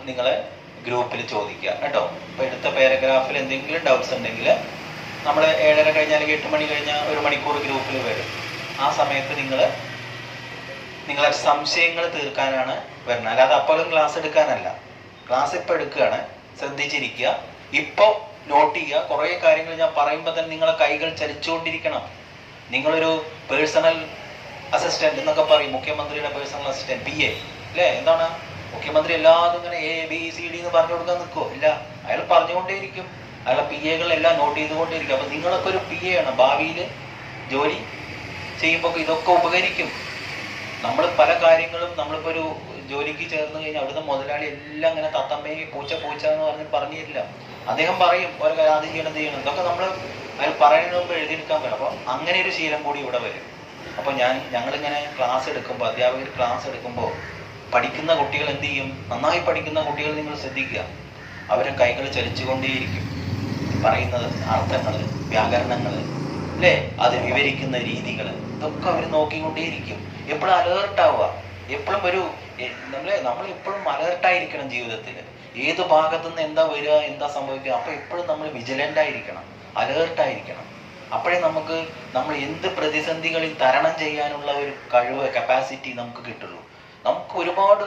Speaker 1: നിങ്ങൾ ഗ്രൂപ്പിൽ ചോദിക്കുക കേട്ടോ. അപ്പോൾ എടുത്ത പാരഗ്രാഫിൽ എന്തെങ്കിലും ഡൗട്ട്സ് ഉണ്ടെങ്കിൽ നമ്മൾ 7:30 കഴിഞ്ഞാൽ 8 മണി കഴിഞ്ഞാൽ 1 മണിക്കൂർ ഗ്രൂപ്പിൽ വരും. ആ സമയത്ത് നിങ്ങളെ സംശയങ്ങൾ തീർക്കാനാണ് വരുന്നത്, അല്ലാതെ അപ്പോഴും ക്ലാസ് എടുക്കാനല്ല. ക്ലാസ് ഇപ്പോൾ എടുക്കുകയാണ്, ശ്രദ്ധിച്ചിരിക്കുക. ഇപ്പോൾ നോട്ട് ചെയ്യുക. കുറേ കാര്യങ്ങൾ ഞാൻ പറയുമ്പോൾ തന്നെ നിങ്ങളെ കൈകൾ ചലിച്ചുകൊണ്ടിരിക്കണം. നിങ്ങളൊരു പേഴ്സണൽ അസിസ്റ്റന്റ് എന്നൊക്കെ പറയും, മുഖ്യമന്ത്രിയുടെ പേഴ്സണൽ അസിസ്റ്റന്റ്, PA അല്ലേ? എന്താണ് മുഖ്യമന്ത്രി എല്ലാതും ഇങ്ങനെ ABCD എന്ന് പറഞ്ഞു കൊടുക്കാൻ നിൽക്കുമോ? ഇല്ല, അയാൾ പറഞ്ഞുകൊണ്ടേയിരിക്കും. അയാളെ PAകൾ എല്ലാം നോട്ട് ചെയ്തുകൊണ്ടേയിരിക്കും. അപ്പം നിങ്ങളൊക്കെ ഒരു PA ആണ്. ഭാവിയിൽ ജോലി ചെയ്യുമ്പോൾ ഇതൊക്കെ ഉപകരിക്കും. നമ്മൾ പല കാര്യങ്ങളും നമ്മളിപ്പോൾ ഒരു ജോലിക്ക് ചേർന്ന് കഴിഞ്ഞാൽ അവിടുത്തെ മുതലാളി എല്ലാം ഇങ്ങനെ തത്തമ്മയെ പൂച്ച എന്ന് പറഞ്ഞു തരില്ല. അദ്ദേഹം പറയും ഓരോ അത് ചെയ്യണം ഇതൊക്കെ നമ്മൾ അയാൾ പറയുന്നതിന് മുമ്പ് എഴുതിയെടുക്കാൻ വേണം. അപ്പം അങ്ങനെ ഒരു ശീലം കൂടി ഇവിടെ വരും. അപ്പോൾ ഞങ്ങളിങ്ങനെ ക്ലാസ് എടുക്കുമ്പോൾ, അധ്യാപകർ ക്ലാസ് എടുക്കുമ്പോൾ പഠിക്കുന്ന കുട്ടികൾ എന്ത് ചെയ്യും? നന്നായി പഠിക്കുന്ന കുട്ടികൾ നിങ്ങൾ ശ്രദ്ധിക്കുക, അവരെ കൈകൾ ചലിച്ചുകൊണ്ടേയിരിക്കും. പറയുന്നത് അർത്ഥങ്ങൾ, വ്യാകരണങ്ങൾ അല്ലേ, അത് വിവരിക്കുന്ന രീതികൾ, ഇതൊക്കെ അവർ നോക്കിക്കൊണ്ടേയിരിക്കും. എപ്പോഴും അലേർട്ടാവുക, എപ്പോഴും നമ്മൾ എപ്പോഴും അലേർട്ടായിരിക്കണം ജീവിതത്തിൽ. ഏത് ഭാഗത്തുനിന്ന് എന്താ വരിക, എന്താ സംഭവിക്കുക, അപ്പോൾ എപ്പോഴും നമ്മൾ വിജിലൻ്റ് ആയിരിക്കണം, അലേർട്ടായിരിക്കണം. അപ്പോഴേ നമ്മൾ എന്ത് പ്രതിസന്ധികളിൽ തരണം ചെയ്യാനുള്ള ഒരു കഴിവ്, കപ്പാസിറ്റി നമുക്ക് കിട്ടുള്ളൂ. നമുക്ക് ഒരുപാട്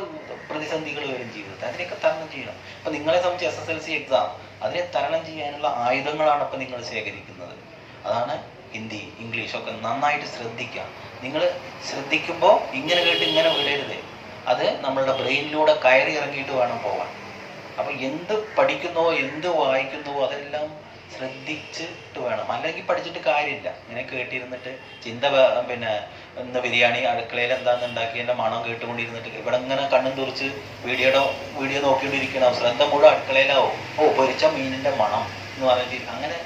Speaker 1: പ്രതിസന്ധികൾ വരും ജീവിതത്തിൽ, അതിനെയൊക്കെ തരണം ചെയ്യണം. ഇപ്പം നിങ്ങളെ സംബന്ധിച്ച് SSLC എക്സാം, അതിനെ തരണം ചെയ്യാനുള്ള ആയുധങ്ങളാണ് ഇപ്പം നിങ്ങൾ ശേഖരിക്കുന്നത്. അതാണ് ഹിന്ദി, ഇംഗ്ലീഷ് ഒക്കെ നന്നായിട്ട് ശ്രദ്ധിക്കുക. നിങ്ങൾ ശ്രദ്ധിക്കുമ്പോൾ ഇങ്ങനെ കേട്ട് ഇങ്ങനെ വിടരുത്. അത് നമ്മളുടെ ബ്രെയിനിലൂടെ കയറി ഇറങ്ങിയിട്ട് വേണം പോകാൻ. അപ്പം എന്ത് പഠിക്കുന്നുവോ എന്ത് വായിക്കുന്നുവോ അതെല്ലാം ശ്രദ്ധിച്ചിട്ട് വേണം. അല്ലെങ്കിൽ പഠിച്ചിട്ട് കാര്യമില്ല. ഇങ്ങനെ കേട്ടിരുന്നിട്ട് ഇന്ന് ബിരിയാണി അടുക്കളയിൽ എന്താണെന്ന് ഉണ്ടാക്കിയതിൻ്റെ മണം കേട്ടുകൊണ്ടിരുന്നിട്ട് ഇവിടെ ഇങ്ങനെ കണ്ണും തുറിച്ച് വീഡിയോ നോക്കിക്കൊണ്ടിരിക്കണം. ശ്രദ്ധ മുഴുവൻ അടുക്കളയിലാവും. പൊരിച്ച മീനിൻ്റെ മണം എന്ന് പറഞ്ഞിട്ട് അങ്ങനെ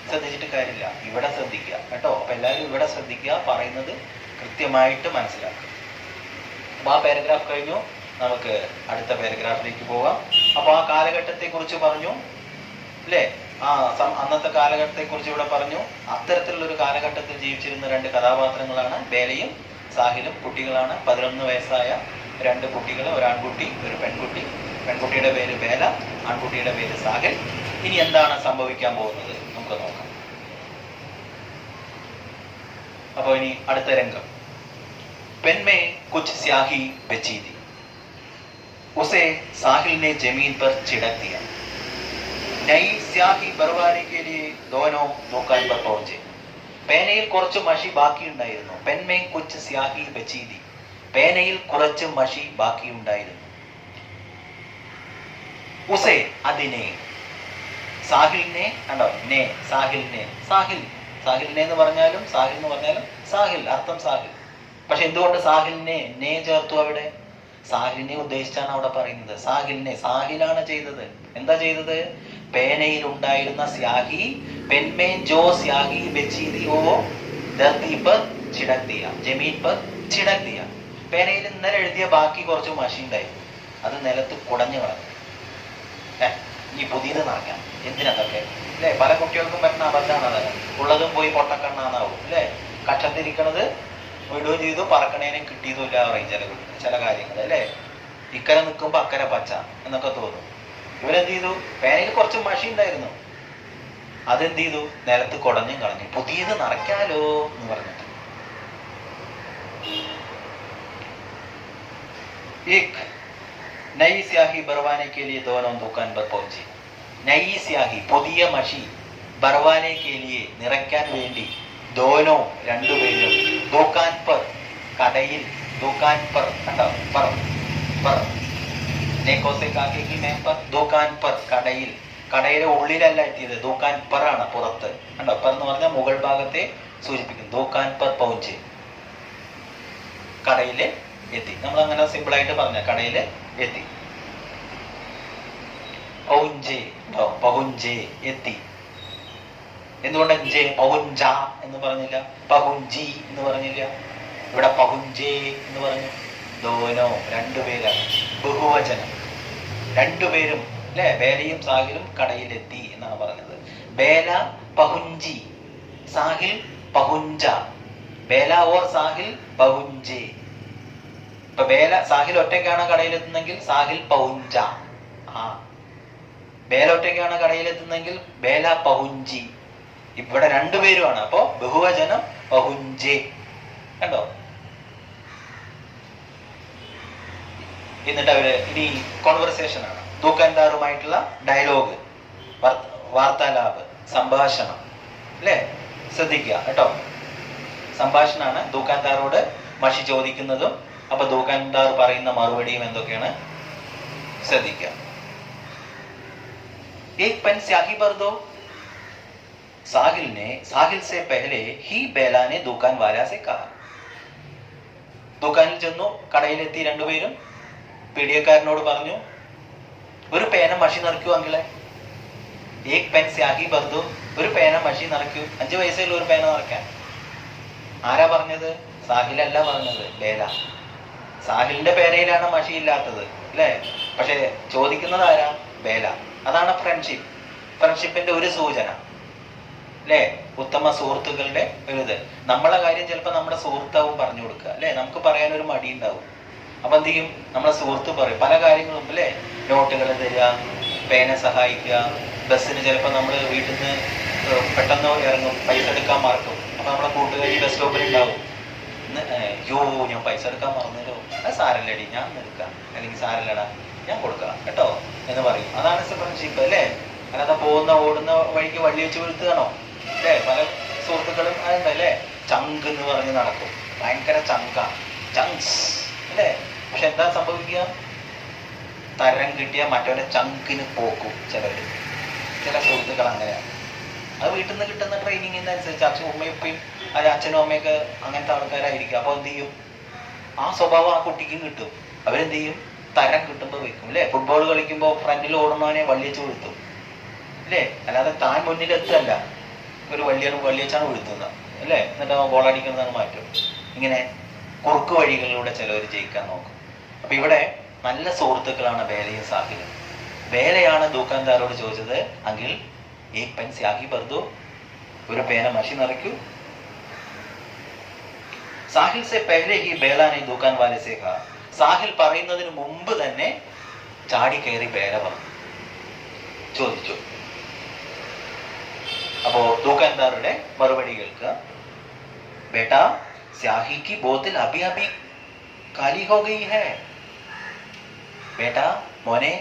Speaker 1: ശ്രദ്ധിച്ചിട്ട് കാര്യമില്ല. ഇവിടെ ശ്രദ്ധിക്കുക കേട്ടോ. അപ്പം എല്ലാവരും ഇവിടെ ശ്രദ്ധിക്കുക, പറയുന്നത് കൃത്യമായിട്ട് മനസ്സിലാക്കുക. അപ്പോൾ ആ പാരഗ്രാഫ് കഴിഞ്ഞു, നമുക്ക് അടുത്ത പാരഗ്രാഫിലേക്ക് പോകാം. അപ്പോൾ ആ കാലഘട്ടത്തെക്കുറിച്ച് പറഞ്ഞു അല്ലേ? അന്നത്തെ കാലഘട്ടത്തെക്കുറിച്ച് ഇവിടെ പറഞ്ഞു. അത്തരത്തിലുള്ളൊരു കാലഘട്ടത്തിൽ ജീവിച്ചിരുന്ന 2 കഥാപാത്രങ്ങളാണ് ബേലയും സാഹിലും. കുട്ടികളാണ്. 11 വയസ്സായ 2 കുട്ടികൾ, ഒരു ആൺകുട്ടി ഒരു പെൺകുട്ടി. പെൺകുട്ടിയുടെ പേര് ബേല, ആൺകുട്ടിയുടെ പേര് സാഹിൽ. ഇനി എന്താണ് സംഭവിക്കാൻ പോകുന്നത് നമുക്ക് നോക്കാം. അപ്പോൾ ഇനി അടുത്ത രംഗം. പെൻമേ കുച്ച് സ്യാഹി ബची थी, उसे साहिल ने जमीन पर छिड़क दिया। नई स्याही भरवाने के लिए दोनों दुकान पर पहुंचे. പേനയിൽ കുറച്ച് മഷി ബാക്കിയുണ്ടായിരുന്നു. പെൻമേ കുച്ച് സ്യാഹി ബची थी, പേനയിൽ കുറച്ച് മഷി ബാക്കിയുണ്ടായിരുന്നു. ഉസേ അതിനെ, സാഹിലിനെ കണ്ടോ, നെ സാഹിലിനെ, സാഹിലിനെ എന്ന് പറഞ്ഞാലും സാഹിൽ എന്ന് പറഞ്ഞാലും സാഹിൽ, അർത്ഥം സാഹിൽ. പക്ഷെ എന്തുകൊണ്ട് സാഹിലിനെ നെ ചേർത്തു അവിടെ? സാഹിലിനെ ഉദ്ദേശിച്ചാണ് അവിടെ പറയുന്നത്. സാഹിലാണ് ചെയ്തത്. എന്താ ചെയ്തത്? പേനയിൽ ഉണ്ടായിരുന്ന സ്യാഹി, പെൻമേ ജോ സ്യാഹി ബची थी वो धरती पर छिड़क दिया, जमीन पर छिड़क दिया. പേനയിൽ ഇന്നലെ എഴുതിയ ബാക്കി കുറച്ച് മഷി ഉണ്ടായിരുന്നു, അത് നിലത്ത് കുടഞ്ഞു കളഞ്ഞു. ഇനി പുതിയത് നിറയ്ക്കാം. എന്തിനതൊക്കെ അല്ലേ? പല കുട്ടികൾക്കും പറ്റുന്ന അബദ്ധമാണ്. അത് ഉള്ളതും പോയി പൊട്ടക്കണ്ണാന്നാവും അല്ലേ? കക്ഷത്തിരിക്കണത് വിടുകയും ചെയ്തു, പറക്കണേനെ കിട്ടിയതുമില്ല പറയും ചില കാര്യങ്ങൾ അല്ലേ. ഇക്കരെ നിൽക്കുമ്പോ അക്കരെ പച്ച എന്നൊക്കെ തോന്നും. ഇവരെന്ത് ചെയ്തു, പേനയിൽ കുറച്ച് മഷി ഉണ്ടായിരുന്നു, അതെന്ത് ചെയ്തു, നിലത്ത് കുടഞ്ഞും കളഞ്ഞു. പുതിയത് നിറയ്ക്കാലോ എന്ന് പറഞ്ഞിട്ട്. एक नई स्याही भरवाने के लिए दोनों दुकान पर पहुंचे. नई स्याही പുതിയ മഷി ഭർവാനെ के लिए നിറയ്ക്കാൻ വേണ്ടി दोनों രണ്ടുപേരും ദുക്കാൻ पर കടയിൽ ദുക്കാൻ पर കണ്ടോ पर पर നേക്കോ സെ കാക്കെ കി മേ पर ദുക്കാൻ पर കടയിൽ, കടയുടെ ഉള്ളിലല്ല എത്തിയത്, ദുക്കാൻ पर ആണ് പുറത്ത്. കണ്ടോ पर എന്ന് പറഞ്ഞാൽ മുകൾ ഭാഗത്തെ സൂചിപ്പിക്കുന്നു. ദുക്കാൻ पर पहुंचे, കടയില് എത്തി. നമ്മൾ അങ്ങനെ സിമ്പിൾ ആയിട്ട് പറഞ്ഞ കടയില് എത്തി. പൗഞ്ചേ പഹുഞ്ചേ എത്തി. എന്തുകൊണ്ട് ജെ പഹുഞ്ച എന്ന് പറഞ്ഞില്ല, പഹുഞ്ചി എന്ന് പറഞ്ഞില്ല, ഇവിടെ പഹുഞ്ചേ എന്ന് പറഞ്ഞു. ദോനോ രണ്ടുപേരാണ്, ബഹുവചനം, രണ്ടുപേരും അല്ലെ. ബേലയും സാഹിലും കടയിലെത്തി എന്നാണ് പറഞ്ഞത്. ബേല പഹുഞ്ചി, സാഹിൽ പഹുഞ്ച. ബേല ഓർ സാഹിൽ പഹുഞ്ചേ. ഇപ്പൊ ബേല സാഹിൽ ഒറ്റയ്ക്കാണ് കടയിലെത്തുന്നെങ്കിൽ സാഹിൽ പഹുഞ്ച. ബേല ഒറ്റയ്ക്കാണ് കടയിലെത്തുന്നെങ്കിൽ ബേല പഹുഞ്ചി. ഇവിടെ രണ്ടുപേരുമാണ്, അപ്പോ ബഹുവചനം പഹുഞ്ചേ. കണ്ടോ? എന്നിട്ട് അവര് ഇനി കോൺവെർസേഷൻ ആണ്, ദുക്കാൻദാറുമായിട്ടുള്ള ഡയലോഗ്, വാർത്താലാപ്, സംഭാഷണം അല്ലേ. ശ്രദ്ധിക്കുക കേട്ടോ, സംഭാഷണമാണ്. ദുക്കാൻദാറോട് മഷി ചോദിക്കുന്നതും അപ്പൊ ദുക്കാൻദാർ പറയുന്ന മറുപടിയും എന്തൊക്കെയാണ് ശ്രദ്ധിക്കുക. एक पेन स्याही भर दो. साहिल से पहले ही बेला ने दुकान वाला से कहा. ദുക്കാനിൽ ചെന്നു, കടയിലെത്തി രണ്ടുപേരും. പീഡിയക്കാരനോട് പറഞ്ഞു, ഒരു പേന മഷി നിറയ്ക്കൂ അങ്കിളെ. ഏക് പെൻ സ്യാഹി ഭർ ദോ, ഒരു പേന മഷി നിറയ്ക്കൂ. 5 വയസ്സുള്ള ഒരു പേന നിറയ്ക്കാൻ. ആരാ പറഞ്ഞത്? സാഹിലല്ല പറഞ്ഞത്, ബേല. സാഹിലിന്റെ പേനയിലാണ് മഷി ഇല്ലാത്തത് അല്ലേ. പക്ഷെ ചോദിക്കുന്നത് ആരാ? ബേല. അതാണ് ഫ്രണ്ട്ഷിപ്പ്. ഫ്രണ്ട്ഷിപ്പിന്റെ ഒരു സൂചന അല്ലേ. ഉത്തമ സുഹൃത്തുക്കളുടെ ഒരു ഇത്. നമ്മളെ കാര്യം ചിലപ്പോൾ നമ്മുടെ സുഹൃത്താവും പറഞ്ഞു കൊടുക്കുക അല്ലെ. നമുക്ക് പറയാനൊരു മടി ഉണ്ടാവും. അപ്പൊ എന്ത് ചെയ്യും, നമ്മളെ സുഹൃത്ത് പറയും പല കാര്യങ്ങളും അല്ലെ. നോട്ടുകൾ തരിക, പേന സഹായിക്കുക. ബസ്സിന് ചിലപ്പോൾ നമ്മൾ വീട്ടിൽ നിന്ന് പെട്ടെന്ന് ഇറങ്ങും, പൈസ എടുക്കാൻ മറക്കും. അപ്പൊ നമ്മളെ കൂട്ടുകാരി ബസ് സ്റ്റോപ്പിൽ ഉണ്ടാവും. യോ ഞാൻ പൈസ എടുക്കാൻ മറന്നല്ലോ, അത് സാരല്ലടി ഞാൻ എടുക്കാം, അല്ലെങ്കിൽ സാരല്ലടാ ഞാൻ കൊടുക്കാം കേട്ടോ എന്ന് പറയും. അതാണ് ഫ്രണ്ട്ഷിപ്പ് അല്ലേ. അല്ലാതെ ഓടുന്ന വഴിക്ക് വള്ളി വെച്ച് വീഴ്ത്തുകയാണോ അല്ലേ. പല സുഹൃത്തുക്കളും അതുണ്ടല്ലേ. ചങ്ക് എന്ന് പറഞ്ഞ് നടക്കും, ഭയങ്കര ചങ്ക, ചങ്ക്സ് അല്ലേ. പക്ഷെ എന്താ സംഭവിക്കുക? തരം കിട്ടിയ മറ്റവരെ ചങ്കിന് പോക്കും ചിലവര്. ചില സുഹൃത്തുക്കൾ അങ്ങനെയാണ്. അത് വീട്ടിൽ നിന്ന് കിട്ടുന്ന ട്രെയിനിങ്ങിന് അനുസരിച്ച് ഉമ്മയും അച്ഛനും അമ്മയൊക്കെ അങ്ങനത്തെ ആൾക്കാരായിരിക്കും. അപ്പൊ എന്ത് ചെയ്യും, ആ സ്വഭാവം ആ കുട്ടിക്കും കിട്ടും. അവരെന്ത് ചെയ്യും, തരം കിട്ടുമ്പോൾ വെക്കും അല്ലെ. ഫുട്ബോൾ കളിക്കുമ്പോൾ ഫ്രണ്ടിൽ ഓടുന്നവനെ വള്ളിയച്ച് വീഴ്ത്തും അല്ലേ. അല്ലാതെ താൻ മുന്നിലെത്തല്ല, ഒരു വള്ളിയച്ചാണ് വീഴ്ത്തുന്നത് അല്ലേ. എന്നിട്ട് ഗോൾ അടിക്കുന്നതാണ് മാറ്റും. ഇങ്ങനെ കുറുക്ക് വഴികളിലൂടെ ചിലവർ ജയിക്കാൻ നോക്കും. അപ്പൊ ഇവിടെ നല്ല സുഹൃത്തുക്കളാണ് ബേലയും സാഹിലും. ബേലയാണ് ദുക്കാൻദാരോട് ചോദിച്ചത്, അങ്കിൽ ഏക് പെൻ സ്യാഹി ഭർ ദോ, ഒരു പേന മഷി നിറയ്ക്കൂ. സാഹിൽ സെ പെഹ്ലെ ഹി ബേല നെ ദുക്കാൻ വാലെ സെ കഹാ. സാഹിൽ പറയുന്നതിന് മുമ്പ് തന്നെ ചാടി കയറി ബേല പറഞ്ഞു, ചോദിച്ചു. അപ്പോ ദുക്കാൻദാറുടെ മറുപടി കേൾക്കുക. ബേട്ടാ സ്യാഹി की बोतल अभी अभी खाली हो गई है. ബേട്ടാ മോനെ,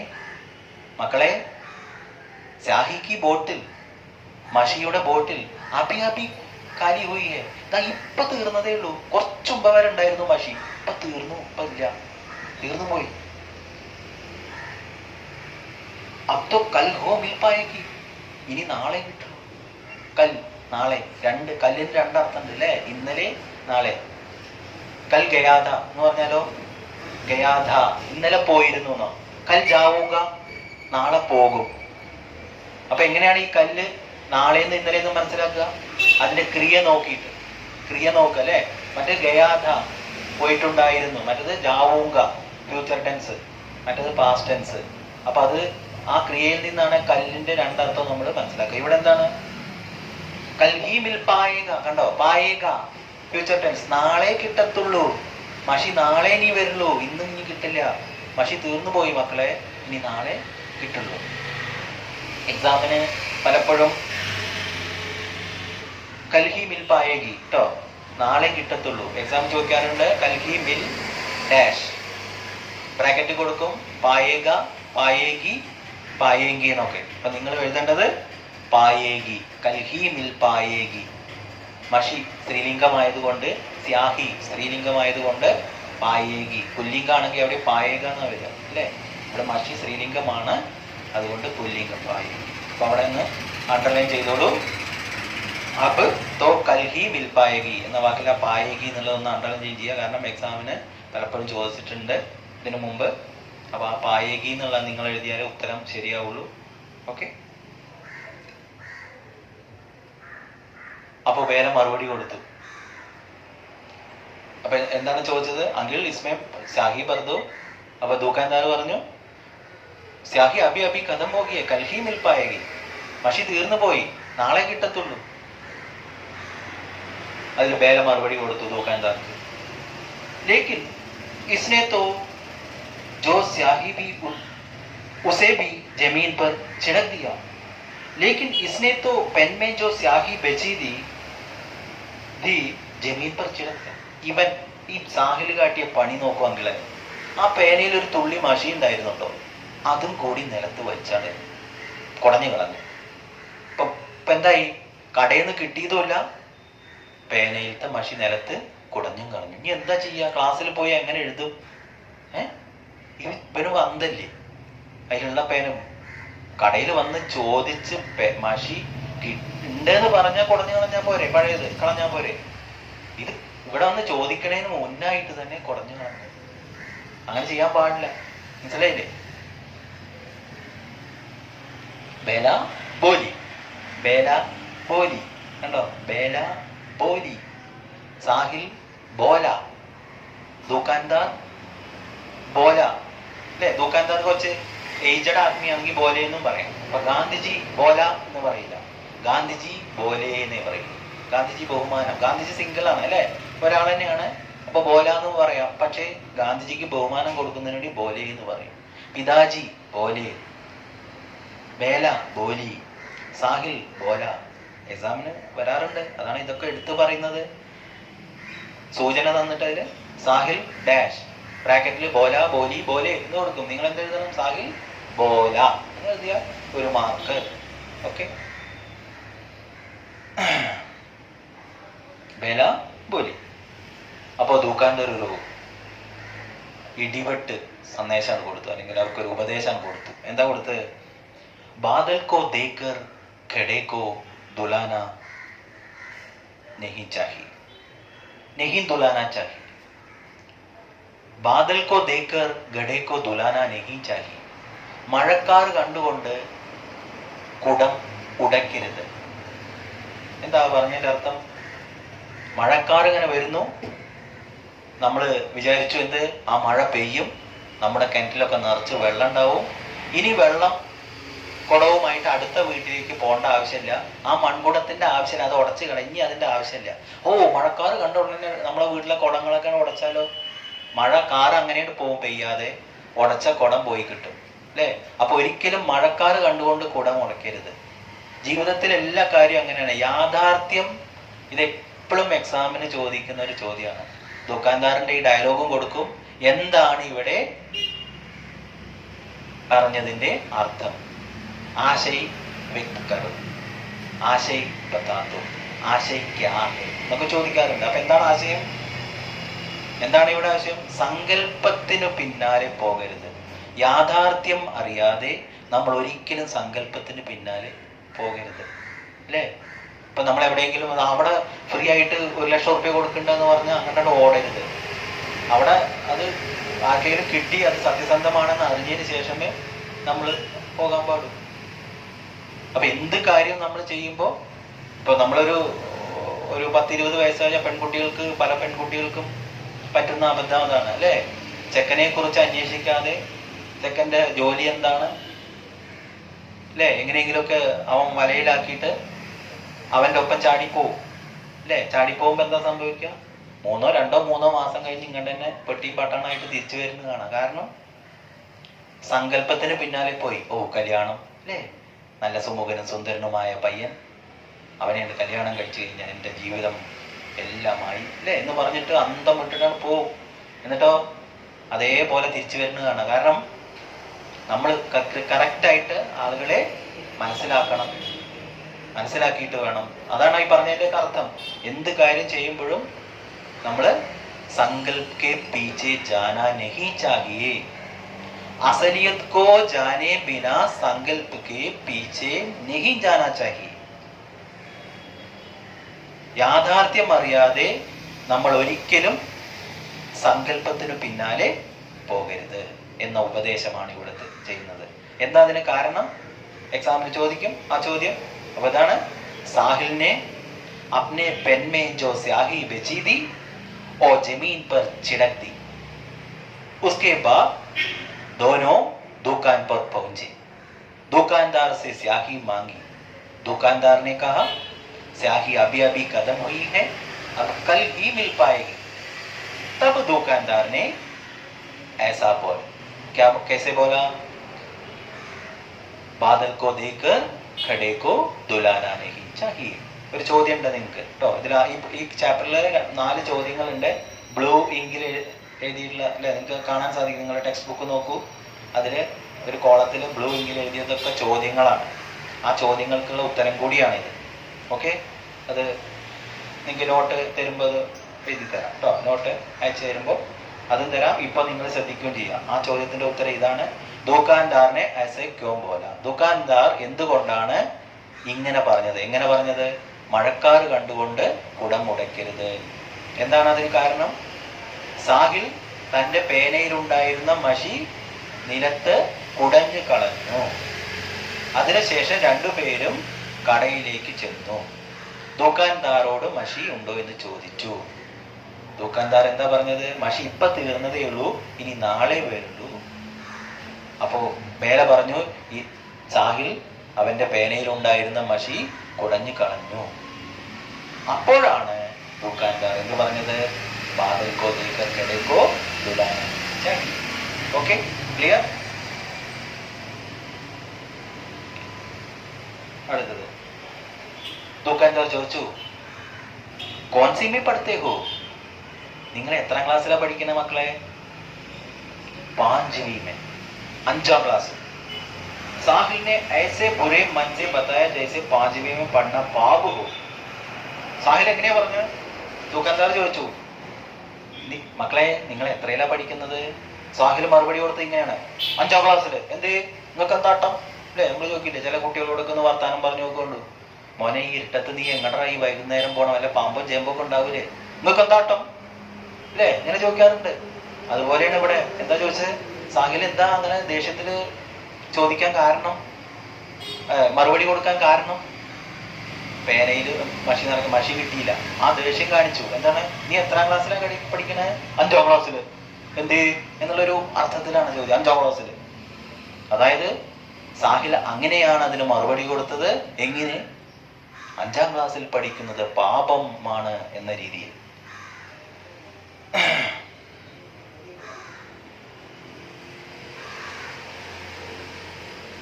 Speaker 1: മക്കളെ, സ്യാഹി की बोतल, മഷിയുടെ ബോട്ടിൽ, അബി അബി കാലി ഹുയി ഹെ, ഇപ്പൊ തീർന്നതേ ഉള്ളൂ. കുറച്ചു മുമ്പ് വരെ ഉണ്ടായിരുന്നു മഷി, ഇപ്പൊ തീർന്നു, ഇപ്പൊ ഇല്ല, തീർന്നു പോയി. അബ്ദോ കൽ ഹോ മിൽ പായേഗി, ഇനി നാളെ കിട്ടും. കൽ നാളെ, രണ്ട് കല്ലിന് രണ്ടർത്ഥം ഉണ്ട് അല്ലേ. ഇന്നലെ നാളെ. കൽ ഗയാഥ എന്ന് പറഞ്ഞാലോ, ഗയാഥ ഇന്നലെ പോയിരുന്നു എന്നോ. കൽ ജാവുക നാളെ പോകും. അപ്പൊ എങ്ങനെയാണ് ഈ കല്ല് നാളെന്ന് ഇന്നലെന്ന് മനസ്സിലാക്കുക? അതിന്റെ ക്രിയ നോക്കിയിട്ട്, ക്രിയ നോക്കുക അല്ലെ. മറ്റേ ഗയാഥ പോയിട്ടുണ്ടായിരുന്നു, മറ്റത് ജാവൂങ്ക ഫ്യൂച്ചർ ടെൻസ്, മറ്റത് പാസ്റ്റ് ടെൻസ്. അപ്പൊ അത് ആ ക്രിയയിൽ നിന്നാണ് കല്ലിന്റെ രണ്ടർത്ഥം നമ്മൾ മനസ്സിലാക്കുക. ഇവിടെ എന്താണ്? കൽ ഹി മിൽ പായേക, കണ്ടോ, പായേക ഫ്യൂച്ചർ ടെൻസ്. നാളെ കിട്ടത്തുള്ളൂ. മഷി നാളെ ഇനി വരുള്ളൂ, ഇന്നും ഇനി കിട്ടില്ല. മഷി തീർന്നു പോയി മക്കളെ, ഇനി നാളെ കിട്ടുള്ളൂ. എക്സാമിന് പലപ്പോഴും കൽഹി മിൽ പായേഗി കേട്ടോ, നാളെ കിട്ടത്തുള്ളൂ. എക്സാം ചോദിക്കാറുണ്ട് കൽഹി മിൽ ഡാഷ്, ബ്രാക്കറ്റ് കൊടുക്കും, പായേഗ, പായേഗി, പായേങ്കി എന്നൊക്കെ. അപ്പൊ നിങ്ങൾ എഴുതേണ്ടത് പായേഗി, കൽഹി മിൽ പായേഗി. മഷി സ്ത്രീലിംഗമായതുകൊണ്ട്, സ്യാഹി സ്ത്രീലിംഗമായതുകൊണ്ട് പായേഗി. പുല്ലിംഗാണെങ്കിൽ അവിടെ പായേഗ എന്നാ വരിക അല്ലേ. ഇവിടെ മഷി സ്ത്രീലിംഗമാണ്, അതുകൊണ്ട് പുല്ലിംഗം പായേഗി. അപ്പൊ അവിടെ നിന്ന് അണ്ടർലൈൻ ചെയ്തോളൂ. അപ്പ് തോ കൽഹി മിൽ പായേഗി എന്ന വാക്കിൽ ആ പായേഗി എന്നുള്ളതൊന്ന് അണ്ടർലൈൻ ചെയ്യുക. കാരണം എക്സാമിന് പലപ്പോഴും ചോദിച്ചിട്ടുണ്ട് ഇതിനു മുമ്പ്. അപ്പൊ ആ പായേഗി എന്നുള്ള നിങ്ങൾ എഴുതിയാലേ ഉത്തരം ശരിയാവുള്ളൂ. ഓക്കെ. അപ്പൊ വേറെ മറുപടി കൊടുത്തു. അപ്പൊ എന്താണ് ചോദിച്ചത്? അങ്കിൾ ഇസ്മേ സ്യാഹി പറഞ്ഞു. അപ്പൊ ദുക്കാൻദാർ പറഞ്ഞു സ്യാഹി അഭി അഭി കഥം പോകിയേ, കൽഹി മിൽ പായേഗി. മഷി തീർന്നു പോയി, നാളെ കിട്ടത്തുള്ളൂ. അതിൽ വേറെ മറുപടി കൊടുത്തു ദുക്കാൻദാർക്ക്. ലേക്കിൻ इसने तो जो स्याही भी उसे भी जमीन पर छिड़क दिया, लेकिन इसने तो पेन में जो स्याही बची थी जमीन पर छिड़क दिया. ഇവൻ ഈ സാഹിൽ കാട്ടിയ പണി നോക്കുവാങ്കില് ആ പേനയിൽ ഒരു തുള്ളി മഷി ഉണ്ടായിരുന്നുണ്ടോ, അതും കൂടി നിലത്ത് വെച്ചാണ് കുടഞ്ഞു കളഞ്ഞു. ഇപ്പൊ എന്തായി? കടയിൽ നിന്ന് കിട്ടിയതുമില്ല, പേനയിലത്തെ മഷി നിലത്ത് കുടഞ്ഞും കളഞ്ഞു. ഇനി എന്താ ചെയ്യാ? ക്ലാസ്സിൽ പോയി എങ്ങനെ എഴുതും? ഇവനും അന്തല്ലേ, അതിലുള്ള പേനും കടയിൽ വന്ന് ചോദിച്ച് മഷി ഉണ്ടെന്ന് പറഞ്ഞാൽ കുടഞ്ഞു കളഞ്ഞാൽ പോരെ, പഴയത് കളഞ്ഞാൽ പോരെ. ഇത് ഇവിടെ വന്ന് ചോദിക്കണേന് മുന്നായിട്ട് തന്നെ കുടഞ്ഞു കളഞ്ഞു. അങ്ങനെ ചെയ്യാൻ പാടില്ല, മനസ്സിലായില്ലേ? ബേല ബോലി, ബേല ബോലി കണ്ടോ, ബേല ബോലി. സാഹിൽ ബോല, ദുക്കാൻദാർ ബോല അല്ലെ. ദുക്കാൻദാർ കുറച്ച് ഏജഡ് ആദ്മിയാണെങ്കിൽ ബോലെ എന്നും പറയാം. അപ്പൊ ഗാന്ധിജി ബോല എന്ന് പറയില്ല, ഗാന്ധിജി ബോലെ എന്നേ പറയും. ഗാന്ധിജി ബഹുമാനം, ഗാന്ധിജി സിംഗിൾ ആണ് അല്ലെ, ഒരാൾ തന്നെയാണ്. അപ്പൊ ബോല എന്ന് പറയാം. പക്ഷെ ഗാന്ധിജിക്ക് ബഹുമാനം കൊടുക്കുന്നതിന് വേണ്ടി ബോലെ എന്ന് പറയും. പിതാജി ബോലെ, ബേല ബോലി, സാഹിൽ ബോല. എക്സാമിന് വരാറുണ്ട്, അതാണ് ഇതൊക്കെ എടുത്തു പറയുന്നത്. സൂചന തന്നിട്ട് അതില് സാഹിൽ ഡാഷ് ബ്രാക്കറ്റിൽ ബോല ബോലി ബോലെ എന്ന് കൊടുക്കും. നിങ്ങൾ എന്ത് എഴുതണം? സാഹിൽ ബോല എന്ന് എഴുതിയാൽ ഒരു മാർക്ക്. ഓക്കെ. ബേല ബോലി. അപ്പോ ദുക്കാൻദാർ ഒരു ഇടിവെട്ട് സന്ദേശമാണ് കൊടുത്തു, അല്ലെങ്കിൽ അവർക്കൊരു ഉപദേശമാണ് കൊടുത്തു. എന്താ കൊടുത്തത്? ബാദൽ കോ ദേക്കർ ഖഡേ കോ ദുലാന नहीं चाहिए, नहीं दुलाना चाहिए. ബാദൽ കോ ദേക്കർ ഗഡേ കോ ദുലാന नहीं चाहिए. മഴക്കാർ കണ്ടുകൊണ്ട് കുടം ഉടയ്ക്കരുത്. എന്താ പറഞ്ഞതിന്റെ അർത്ഥം? മഴക്കാർ ഇങ്ങനെ വരുന്നു, നമ്മൾ വിചാരിച്ചു എന്ത്, ആ മഴ പെയ്യും, നമ്മുടെ കിണറ്റിലൊക്കെ നിറച്ച് വെള്ളം ഉണ്ടാവും. ഇനി വെള്ളം കുടവുമായിട്ട് അടുത്ത വീട്ടിലേക്ക് പോകേണ്ട ആവശ്യമില്ല, ആ മൺകുടത്തിന്റെ ആവശ്യമില്ല, അത് ഉടച്ച് കളഞ്ഞി അതിന്റെ ആവശ്യമില്ല. ഓ, മഴക്കാർ കണ്ട ഉടനെ നമ്മളെ വീട്ടിലെ കുടങ്ങളൊക്കെ ഉടച്ചാലോ? മഴക്കാർ അങ്ങനെയായിട്ട് പോകും, പെയ്യാതെ ഉടച്ച കുടം പോയി കിട്ടും അല്ലേ. അപ്പൊ ഒരിക്കലും മഴക്കാർ കണ്ടുകൊണ്ട് കുടം ഉടയ്ക്കരുത്. ജീവിതത്തിൽ എല്ലാ കാര്യവും അങ്ങനെയാണ്. യാഥാർത്ഥ്യം ഇതെപ്പോഴും എക്സാമിന് ചോദിക്കുന്ന ഒരു ചോദ്യമാണ്. ദുക്കാൻദാറിന്റെ ഈ ഡയലോഗും കൊടുക്കും, എന്താണ് ഇവിടെ പറഞ്ഞതിന്റെ അർത്ഥം? ആശയ് വ്യക്ത് കരോ, ആശയ് ബതാ ദോ, ആശയ് ക്യാ ഹൈ എന്നൊക്കെ ചോദിക്കാറുണ്ട്. അപ്പൊ എന്താണ് ആശയം? എന്താണ് ഇവിടെ ആശയം? സങ്കല്പത്തിനു പിന്നാലെ പോകരുത്. യാഥാർത്ഥ്യം അറിയാതെ നമ്മൾ ഒരിക്കലും സങ്കല്പത്തിന് പിന്നാലെ പോകരുത് അല്ലേ. ഇപ്പൊ നമ്മൾ എവിടെയെങ്കിലും അവിടെ ഫ്രീ ആയിട്ട് 1,00,000 റുപ്യ കൊടുക്കണ്ടെന്ന് പറഞ്ഞാൽ അങ്ങോട്ട് ഓടരുത്. അവിടെ അത് ആർക്കെങ്കിലും കിട്ടി, അത് സത്യസന്ധമാണെന്ന് അറിഞ്ഞതിന് ശേഷമേ നമ്മൾ പോകാൻ പാടും. അപ്പൊ എന്ത് കാര്യം നമ്മൾ ചെയ്യുമ്പോൾ, ഇപ്പൊ നമ്മളൊരു 10-20 വയസ്സ് കഴിഞ്ഞ പെൺകുട്ടികൾക്ക്, പല പെൺകുട്ടികൾക്കും പറ്റുന്ന അബദ്ധം അതാണ് അല്ലേ. ചെക്കനെ കുറിച്ച് അന്വേഷിക്കാതെ ചെക്കൻ്റെ ജോലി എന്താണ് അല്ലേ, എങ്ങനെയെങ്കിലുമൊക്കെ അവൻ വലയിലാക്കിയിട്ട് അവൻ്റെ ഒപ്പം ചാടിപ്പോവും അല്ലേ? ചാടിപ്പോകുമ്പോ എന്താ സംഭവിക്കുക? 2-3 മാസം കഴിഞ്ഞ് ഇങ്ങനെ തന്നെ പെട്ടിയും പട്ടണമായിട്ട് തിരിച്ചു വരുന്നത് കാണാം. കാരണം സങ്കല്പത്തിന് പിന്നാലെ പോയി. ഓ കല്യാണം, അല്ലേ? നല്ല സുമുഖനും സുന്ദരനുമായ പയ്യൻ, അവനെ കല്യാണം കഴിച്ചു കഴിഞ്ഞാൽ എൻ്റെ ജീവിതം എല്ലാമായി, അല്ലേ എന്ന് പറഞ്ഞിട്ട് അന്തം വിട്ടിട്ടാണ് പോവും. എന്നിട്ടോ അതേപോലെ തിരിച്ചു വരുന്നത് കാണാം. കാരണം നമ്മൾ കറക്റ്റായിട്ട് ആളുകളെ മനസ്സിലാക്കണം, മനസ്സിലാക്കിയിട്ട് വേണം. അതാണ് ഈ പറഞ്ഞതിൻ്റെ അർത്ഥം. എന്ത് കാര്യം ചെയ്യുമ്പോഴും നമ്മൾ സങ്കല്പ് കെ പീछे जाना नहीं चाहिए, असलियत को जाने बिना संकल्प के पीछे नहीं जाना चाहिए. യാഥാർത്ഥ്യം അറിയാതെ നമ്മൾ ഒരിക്കലും സങ്കല്പത്തിനു പിന്നാലെ പോകരുത് എന്ന ഉപദേശമാണ് ഇവിടുത്തെ ചെയ്യുന്നത്. എന്താ അതിന് കാരണം? എക്സാമിന് ചോദിക്കും ആ ചോദ്യം. അപ്പൊ ഇതാണ് സാഹിലിനെ अपने पेन में जो स्याही बेची दी और जमीन पर छिड़क दी, उसके बाद दोनों दुकान पर पहुंचे. दुकानदार से स्याही मांगी. दुकानदार ने कहा स्याही अभी अभी खत्म हुई है, अब कल ही मिल पाएगी. तब दुकानदार ने ऐसा बोला. क्या कैसे बोला? बादल को देखकर खड़े को दुलाना नहीं चाहिए. ഒരു ചോദ്യം ഉണ്ട് നിങ്ങൾക്ക് കേട്ടോ. ഇതിൽ ഈ ചാപ്റ്ററിൽ 4 ചോദ്യങ്ങളുണ്ട്. ബ്ലൂ ഇങ്കിൽ എഴുതിയിട്ടുള്ള, അല്ലെ? നിങ്ങൾക്ക് കാണാൻ സാധിക്കും. നിങ്ങളുടെ ടെക്സ്റ്റ് ബുക്ക് നോക്കൂ. അതിൽ ഒരു കോളത്തിൽ ബ്ലൂ ഇങ്കിൽ എഴുതിയതൊക്കെ ചോദ്യങ്ങളാണ്. ആ ചോദ്യങ്ങൾക്കുള്ള ഉത്തരം കൂടിയാണിത്. ഓക്കെ, അത് നിങ്ങൾക്ക് നോട്ട് തരുമ്പോൾ എഴുതി തരാം കേട്ടോ. നോട്ട് അയച്ചു തരുമ്പോൾ അതും തരാം. ഇപ്പൊ നിങ്ങൾ ശ്രദ്ധിക്കുകയും ചെയ്യാം. ആ ചോദ്യത്തിന്റെ ഉത്തരം ഇതാണ്. ദുക്കാൻദാറിനെ ऐसे क्यों बोला? ദുക്കാൻദാർ എന്തുകൊണ്ടാണ് ഇങ്ങനെ പറഞ്ഞത്? എങ്ങനെ പറഞ്ഞത്? മഴക്കാറ് കണ്ടുകൊണ്ട് കുടം മുടക്കരുത്. എന്താണ് അതിന് കാരണം? സാഹിൽ തന്റെ പേനയിലുണ്ടായിരുന്ന മഷി നിലത്ത് കുടഞ്ഞു കളഞ്ഞു. അതിനുശേഷം രണ്ടുപേരും കടയിലേക്ക് ചെന്നു. ദുക്കാൻദാറോട് മഷി ഉണ്ടോ എന്ന് ചോദിച്ചു. ദുക്കാൻദാർ എന്താ പറഞ്ഞത്? മഷി ഇപ്പൊ തീർന്നതേ ഉള്ളൂ, ഇനി നാളെ വരുള്ളൂ. അപ്പോ ബേല പറഞ്ഞു, ഈ സാഹിൽ അവന്റെ പേനയിലുണ്ടായിരുന്ന മഷി കുടഞ്ഞു കളഞ്ഞു. അപ്പോഴാണ് ദുക്കാൻദാർ എന്ന് പറഞ്ഞത്? ബാദൽക്കോ ദേക്കർ കടേക്കോ ദുലാന. Okay, clear? അടുത്തത് ദുക്കാൻദാർ ചോദിച്ചു, കോൺസി മേ പഠിത്തേ ഹോ? നിങ്ങൾ എത്രാം ക്ലാസ്സിലാണ് പഠിക്കുന്ന മക്കളെ? 5वीं में, 5ാം ക്ലാസ്. साहिल ने ऐसे बुरे मन से बताया जैसे 5वीं में पढ़ना पाप हो. സാഹിൽ എങ്ങനെയാ പറഞ്ഞു? ദുക്കാൻദാർ ചോദിച്ചു, മക്കളെ നിങ്ങൾ എത്രയിലാ പഠിക്കുന്നത്? സാഹിൽ മറുപടി കൊടുത്ത് ഇങ്ങനെയാണ്, 5ാം ക്ലാസ്സിൽ. എന്ത് നിങ്ങൾക്ക് എന്താട്ടം, അല്ലെ? നമ്മൾ ചോദിക്കില്ലേ ചില കുട്ടികളോടൊക്കെ ഒന്ന് വർത്താനം പറഞ്ഞു നോക്കുള്ളൂ. മോനെ, ഈ ഇരുട്ടത്ത് നീ എങ്ങടാ ഈ വൈകുന്നേരം പോണം? വല്ല പാമ്പും ചേമ്പൊക്കെ ഉണ്ടാവില്ലേ? നിങ്ങൾക്ക് എന്താട്ടം, അല്ലേ? ഇങ്ങനെ ചോദിക്കാറുണ്ട്. അതുപോലെയാണ് ഇവിടെ. എന്താ ചോദിച്ചത്? സാഹിൽ എന്താ അങ്ങനെ ദേഷ്യത്തില് ചോദിക്കാൻ കാരണം, മറുപടി കൊടുക്കാൻ കാരണം? പേനയിൽ മഷി നിറഞ്ഞ മഷി കിട്ടിയില്ല. ആ ദേഷ്യം കാണിച്ചു. എന്താണ്? നീ എത്രാം ക്ലാസ്സിലാണ് പഠിക്കണേ? 5ാം ക്ലാസ്സിൽ. എന്ത് എന്നുള്ളൊരു അർത്ഥത്തിലാണ് ചോദ്യം. 5ാം ക്ലാസ്സിൽ. അതായത് സാഹിൽ അങ്ങനെയാണ് അതിന് മറുപടി കൊടുത്തത്. എങ്ങനെ? 5ാം ക്ലാസ്സിൽ പഠിക്കുന്നത് പാപമാണ് എന്ന രീതിയിൽ.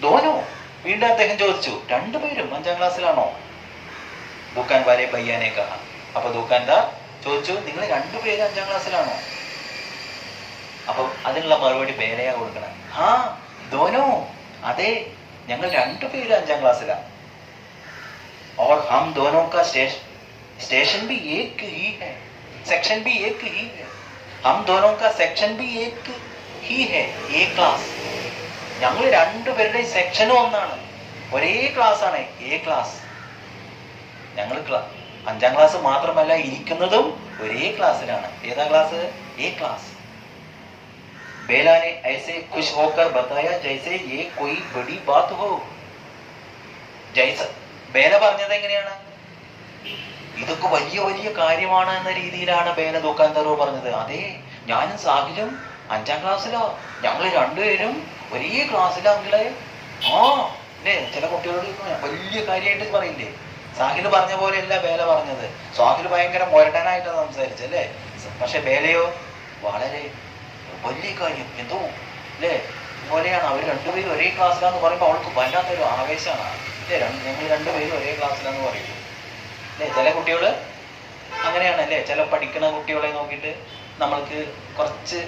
Speaker 1: ധോനോ, വീണ്ടും അദ്ദേഹം ചോദിച്ചു, രണ്ടുപേരും 5ാം ക്ലാസ്സിലാണോ? ദുക്കാൻ വാലെ ഭയ്യാനെ കഹ. അപ്പൊ ദുക്കാൻദാർ ചോദിച്ചു, നിങ്ങൾ രണ്ടുപേരും 5ാം ക്ലാസ്സിലാണോ? അപ്പൊ അതിനുള്ള മറുപടി പേനയാ കൊടുക്കണം. ഹാ ധോനോ, അതെ, ഞങ്ങൾ രണ്ടുപേരും 5ാം ക്ലാസ്സിലാണ്. और हम दोनों का स्टेशन भी एक ही है, सेक्शन भी एक ही है. हम दोनों का सेक्शन भी एक ही है, एक क्लास. ഞങ്ങൾ രണ്ടുപേരുടെ സെക്ഷനും ഒന്നാണ്, ഒരേ ക്ലാസ് ആണ്, എ ക്ലാസ്. ഞങ്ങൾ 5ാം ക്ലാസ് മാത്രമല്ല, ഇരിക്കുന്നതും ഒരേ ക്ലാസ്സിലാണ്. ഏതാ ക്ലാസ്? A class. बेला ने ऐसे खुश होकर बताया जैसे ये कोई बड़ी बात हो. ജയ്സ ബേല പറഞ്ഞത് എങ്ങനെയാണ്? ഇതൊക്കെ വലിയ വലിയ കാര്യമാണ് എന്ന രീതിയിലാണ് ബേല ദുക്കാൻദാറോ പറഞ്ഞത്. അതെ, ഞാനും സാഹിലും 5ാം ക്ലാസ്സിലോ, ഞങ്ങൾ രണ്ടുപേരും ഒരേ ക്ലാസ്സിലാണെങ്കിലേ. ആ അല്ലേ, ചില കുട്ടികളോട് വലിയ കാര്യമായിട്ട് പറയില്ലേ, സാഹില് പറഞ്ഞ പോലെയല്ല ബേല പറഞ്ഞത്. സാഹില് ഭയങ്കര മൊരടനായിട്ടാണ് സംസാരിച്ചല്ലേ. പക്ഷെ ബേലയോ വളരെ വലിയ കാര്യം എന്തോ അല്ലേ പോലെയാണ്. അവർ രണ്ടുപേരും ഒരേ ക്ലാസ്സിലാന്ന് പറയുമ്പോൾ അവൾക്ക് വല്ലാത്തൊരു ആവേശമാണ് അല്ലേ. ഞങ്ങൾ രണ്ടുപേരും ഒരേ ക്ലാസ്സിലാന്ന് പറയുള്ളൂ അല്ലേ. ചില കുട്ടികൾ അങ്ങനെയാണ് അല്ലേ. ചില പഠിക്കുന്ന കുട്ടികളെ നോക്കിയിട്ട് നമ്മൾക്ക് കുറച്ച്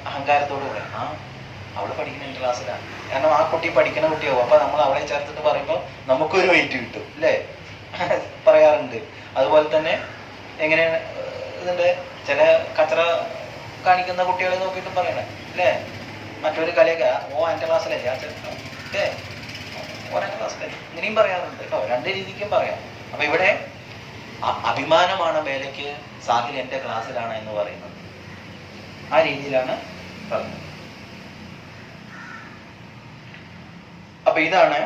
Speaker 1: അഹങ്കാരത്തോട് കൂടെ അവള് പഠിക്കുന്ന എൻ്റെ ക്ലാസ്സിലാണ്, കാരണം ആ കുട്ടി പഠിക്കുന്ന കുട്ടിയാവും. അപ്പൊ നമ്മൾ അവളെ ചേർത്തിട്ട് പറയുമ്പോൾ നമുക്കൊരു വെയിറ്റ് കിട്ടും അല്ലേ. പറയാറുണ്ട്. അതുപോലെ തന്നെ എങ്ങനെയാണ് ഇതിന്റെ ചില കച്ചറ കാണിക്കുന്ന കുട്ടികളെ നോക്കിയിട്ടും പറയണേ അല്ലേ. മറ്റൊരു കലയൊക്കെ എൻ്റെ ക്ലാസ്സിലല്ലേ അല്ലേ, ഓരോ ക്ലാസ്സിലല്ലേ, ഇങ്ങനെയും പറയാറുണ്ട് കേട്ടോ. രണ്ട് രീതിക്കും പറയാം. അപ്പൊ ഇവിടെ അഭിമാനമാണ് ബേലയ്ക്ക് സാഹിൽ എൻ്റെ ക്ലാസ്സിലാണ് എന്ന് പറയുന്നത്. ആ രീതിയിലാണ് പറഞ്ഞത്. അപ്പൊ ഇതാണ്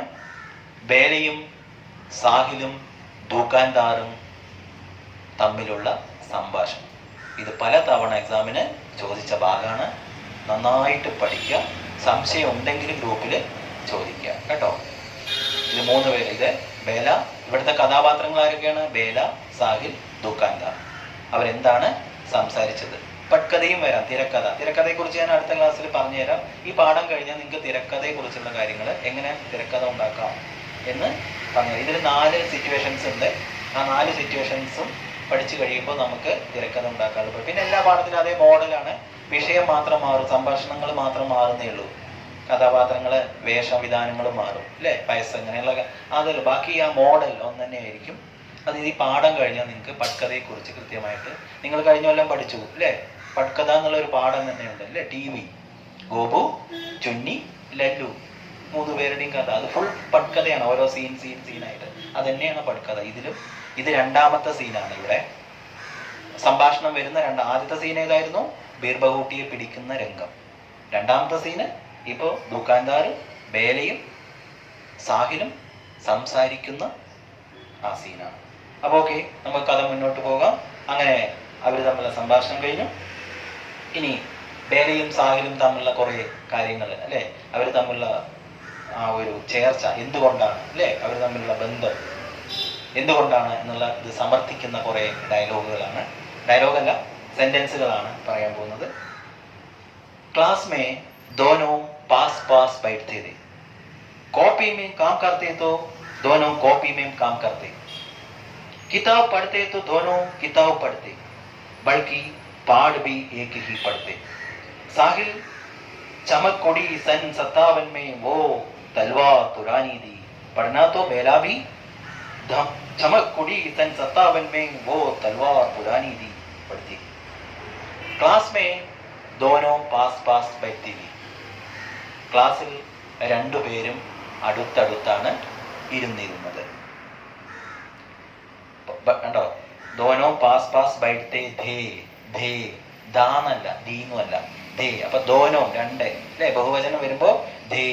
Speaker 1: ബേലയും സാഹിലും ദുകാൻദാറും തമ്മിലുള്ള സംഭാഷണം. ഇത് പല തവണ എക്സാമിന് ചോദിച്ച ഭാഗമാണ്. നന്നായിട്ട് പഠിക്കുക. സംശയം ഉണ്ടെങ്കിൽ ഗ്രൂപ്പിൽ ചോദിക്കുക കേട്ടോ. ഇത് 3 പേര്. ഇത് ബേല. ഇവിടുത്തെ കഥാപാത്രങ്ങൾ ആരൊക്കെയാണ്? ബേല, സാഹിൽ, ദുകാൻദാർ. അവരെന്താണ് സംസാരിച്ചത്? പട്കഥയും വരാം. തിരക്കഥയെ കുറിച്ച് ഞാൻ അടുത്ത ക്ലാസ്സിൽ പറഞ്ഞു തരാം. ഈ പാഠം കഴിഞ്ഞാൽ നിങ്ങൾക്ക് തിരക്കഥയെ കുറിച്ചുള്ള കാര്യങ്ങൾ എങ്ങനെ തിരക്കഥ ഉണ്ടാക്കാം എന്ന് പറഞ്ഞു. ഇതിൽ 4 സിറ്റുവേഷൻസ് ഉണ്ട്. ആ 4 സിറ്റുവേഷൻസും പഠിച്ചു കഴിയുമ്പോൾ നമുക്ക് തിരക്കഥ ഉണ്ടാക്കാറുണ്ട്. പിന്നെ എല്ലാ പാഠത്തിലും അതേ മോഡലാണ്. വിഷയം മാത്രം മാറും, സംഭാഷണങ്ങൾ മാത്രം മാറുന്നേ ഉള്ളൂ. കഥാപാത്രങ്ങള് വേഷവിധാനങ്ങളും മാറും അല്ലേ. വയസ്സ് അങ്ങനെയുള്ള അതല്ല. ബാക്കി ആ മോഡൽ ഒന്ന് തന്നെ ആയിരിക്കും. അത് ഈ പാഠം കഴിഞ്ഞാൽ നിങ്ങൾക്ക് പട്കഥയെ കുറിച്ച് കൃത്യമായിട്ട് നിങ്ങൾ കഴിഞ്ഞ കൊല്ലം പഠിച്ചു അല്ലേ. പട്കഥ എന്നുള്ള ഒരു പാഠം തന്നെയുണ്ട് അല്ലേ. TV ഗോപു, ചുന്നി, ലല്ലു 3 പേരുടെയും കഥ. അത് ഫുൾ പട്കഥയാണ്. ഓരോ സീനായിട്ട് അത് തന്നെയാണ് പട്കഥ. ഇത് രണ്ടാമത്തെ സീനാണ്. ഇവിടെ സംഭാഷണം വരുന്ന ആദ്യത്തെ സീൻ ഏതായിരുന്നു? ബീർബഹൂട്ടിയെ പിടിക്കുന്ന രംഗം. രണ്ടാമത്തെ സീന് ഇപ്പോ ദുകാൻദാർ ബേലയും സാഹിലും സംസാരിക്കുന്ന ആ സീനാണ്. അപ്പൊ ഓക്കെ, നമുക്ക് കഥ മുന്നോട്ട് പോകാം. അങ്ങനെ അവർ തമ്മിലുള്ള സംഭാഷണം കഴിഞ്ഞു. ഇനി ബേലയും സാഹിലും തമ്മിലുള്ള കുറെ കാര്യങ്ങൾ അല്ലെ, അവർ തമ്മിലുള്ള ആ ഒരു ചേർച്ച എന്തുകൊണ്ടാണ് അല്ലെ, അവർ തമ്മിലുള്ള ബന്ധം എന്തുകൊണ്ടാണ് എന്നുള്ള ഇത് സമർത്ഥിക്കുന്ന കുറെ ഡയലോഗുകളാണ്. ഡയലോഗല്ല, സെന്റൻസുകളാണ് പറയാൻ പോകുന്നത്. क्लास में दोनों पास पास बैठते थे. कॉपी में काम करते तो दोनों कॉपी में काम करते. किताब पढ़ते तो दोनों किताब पढ़ते, बल्कि पाठ भी एक ही पढ़ते. साहिल चमक कोड़ी सन 57 में वो तलवार पुरानी थी. पढ़ना तो बेला भी चमक कोड़ी सन 57 में वो तलवार पुरानी थी पढ़ती. क्लास में दोनों पास पास बैठती थी. ക്ലാസ്സിൽ രണ്ടുപേരും അടുത്തടുത്താണ് ഇരുന്നിരുന്നത്. കണ്ടോ, ദോനോ പാസ് പാസ് ബൈഠത്തെ ധേ ധേ ദാന്നല്ല ദീന്നുമല്ല ധേ. അപ്പൊ ദോനോ രണ്ട് അല്ലെ. ബഹുവചനം വരുമ്പോ ധേ.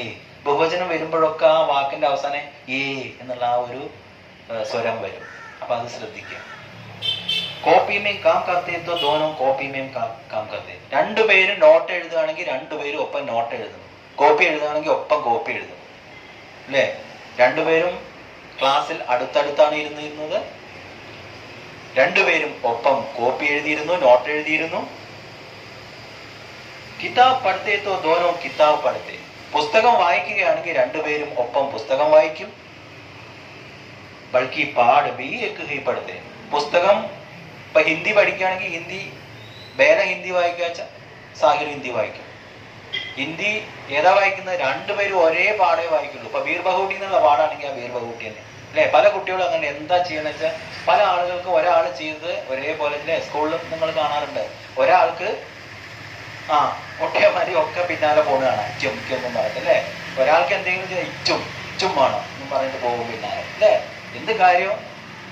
Speaker 1: ബഹുവചനം വരുമ്പോഴൊക്കെ ആ വാക്കിന്റെ അവസാനം ഏ എന്നുള്ള ആ ഒരു സ്വരം വരും. അപ്പൊ അത് ശ്രദ്ധിക്കുക. കോപ്പി മേം കാം കർത്തേ തോ ദോനോ കോപ്പി മേം കാം കർത്തേ. രണ്ടുപേരും നോട്ട് എഴുതുകയാണെങ്കിൽ രണ്ടുപേരും ഒപ്പം നോട്ട് എഴുതുന്നു. കോപ്പി എഴുതുകയാണെങ്കിൽ ഒപ്പം കോപ്പി എഴുതും അല്ലേ. രണ്ടുപേരും ക്ലാസ്സിൽ അടുത്തടുത്താണ് ഇരുന്നിരുന്നത്. രണ്ടുപേരും ഒപ്പം കോപ്പി എഴുതിയിരുന്നു, നോട്ട് എഴുതിയിരുന്നു. കിതാബ് പഠിത്തേ തോ ദോനോ കിതാബ് പഠിത്തേ. പുസ്തകം വായിക്കുകയാണെങ്കിൽ രണ്ടുപേരും ഒപ്പം പുസ്തകം വായിക്കും. ബൾക്കി പാഠ് ബി എക്ക് ഹി പഠിത്തേ. പുസ്തകം ഇപ്പൊ ഹിന്ദി പഠിക്കുകയാണെങ്കിൽ ഹിന്ദി ബേല ഹിന്ദി വായിക്കാച്ച സാഹിൽ ഹിന്ദി വായിക്കും. ഹിന്ദി ഏതാ വായിക്കുന്നത്? രണ്ടുപേരും ഒരേ പാടേ വായിക്കുള്ളൂ. ഇപ്പൊ ബീർബഹൂട്ടി എന്നുള്ള പാടാണെങ്കിൽ ആ ബീർബഹൂട്ടി തന്നെ അല്ലെ. പല കുട്ടികളും അങ്ങനെ എന്താ ചെയ്യണമെന്ന് വെച്ചാൽ പല ആളുകൾക്ക് ഒരാൾ ചെയ്ത് ഒരേപോലെ അല്ലെ. സ്കൂളിലും നിങ്ങൾ കാണാറുണ്ട്. ഒരാൾക്ക് ഒട്ടേമാരി ഒക്കെ പിന്നാലെ പോണ് കാണാം. ഇച്ചൊന്നും പറഞ്ഞിട്ട് അല്ലെ. ഒരാൾക്ക് എന്തെങ്കിലും ഇച്ചും വേണം എന്നും പറഞ്ഞിട്ട് പോകും പിന്നാലെ അല്ലെ. എന്ത് കാര്യവും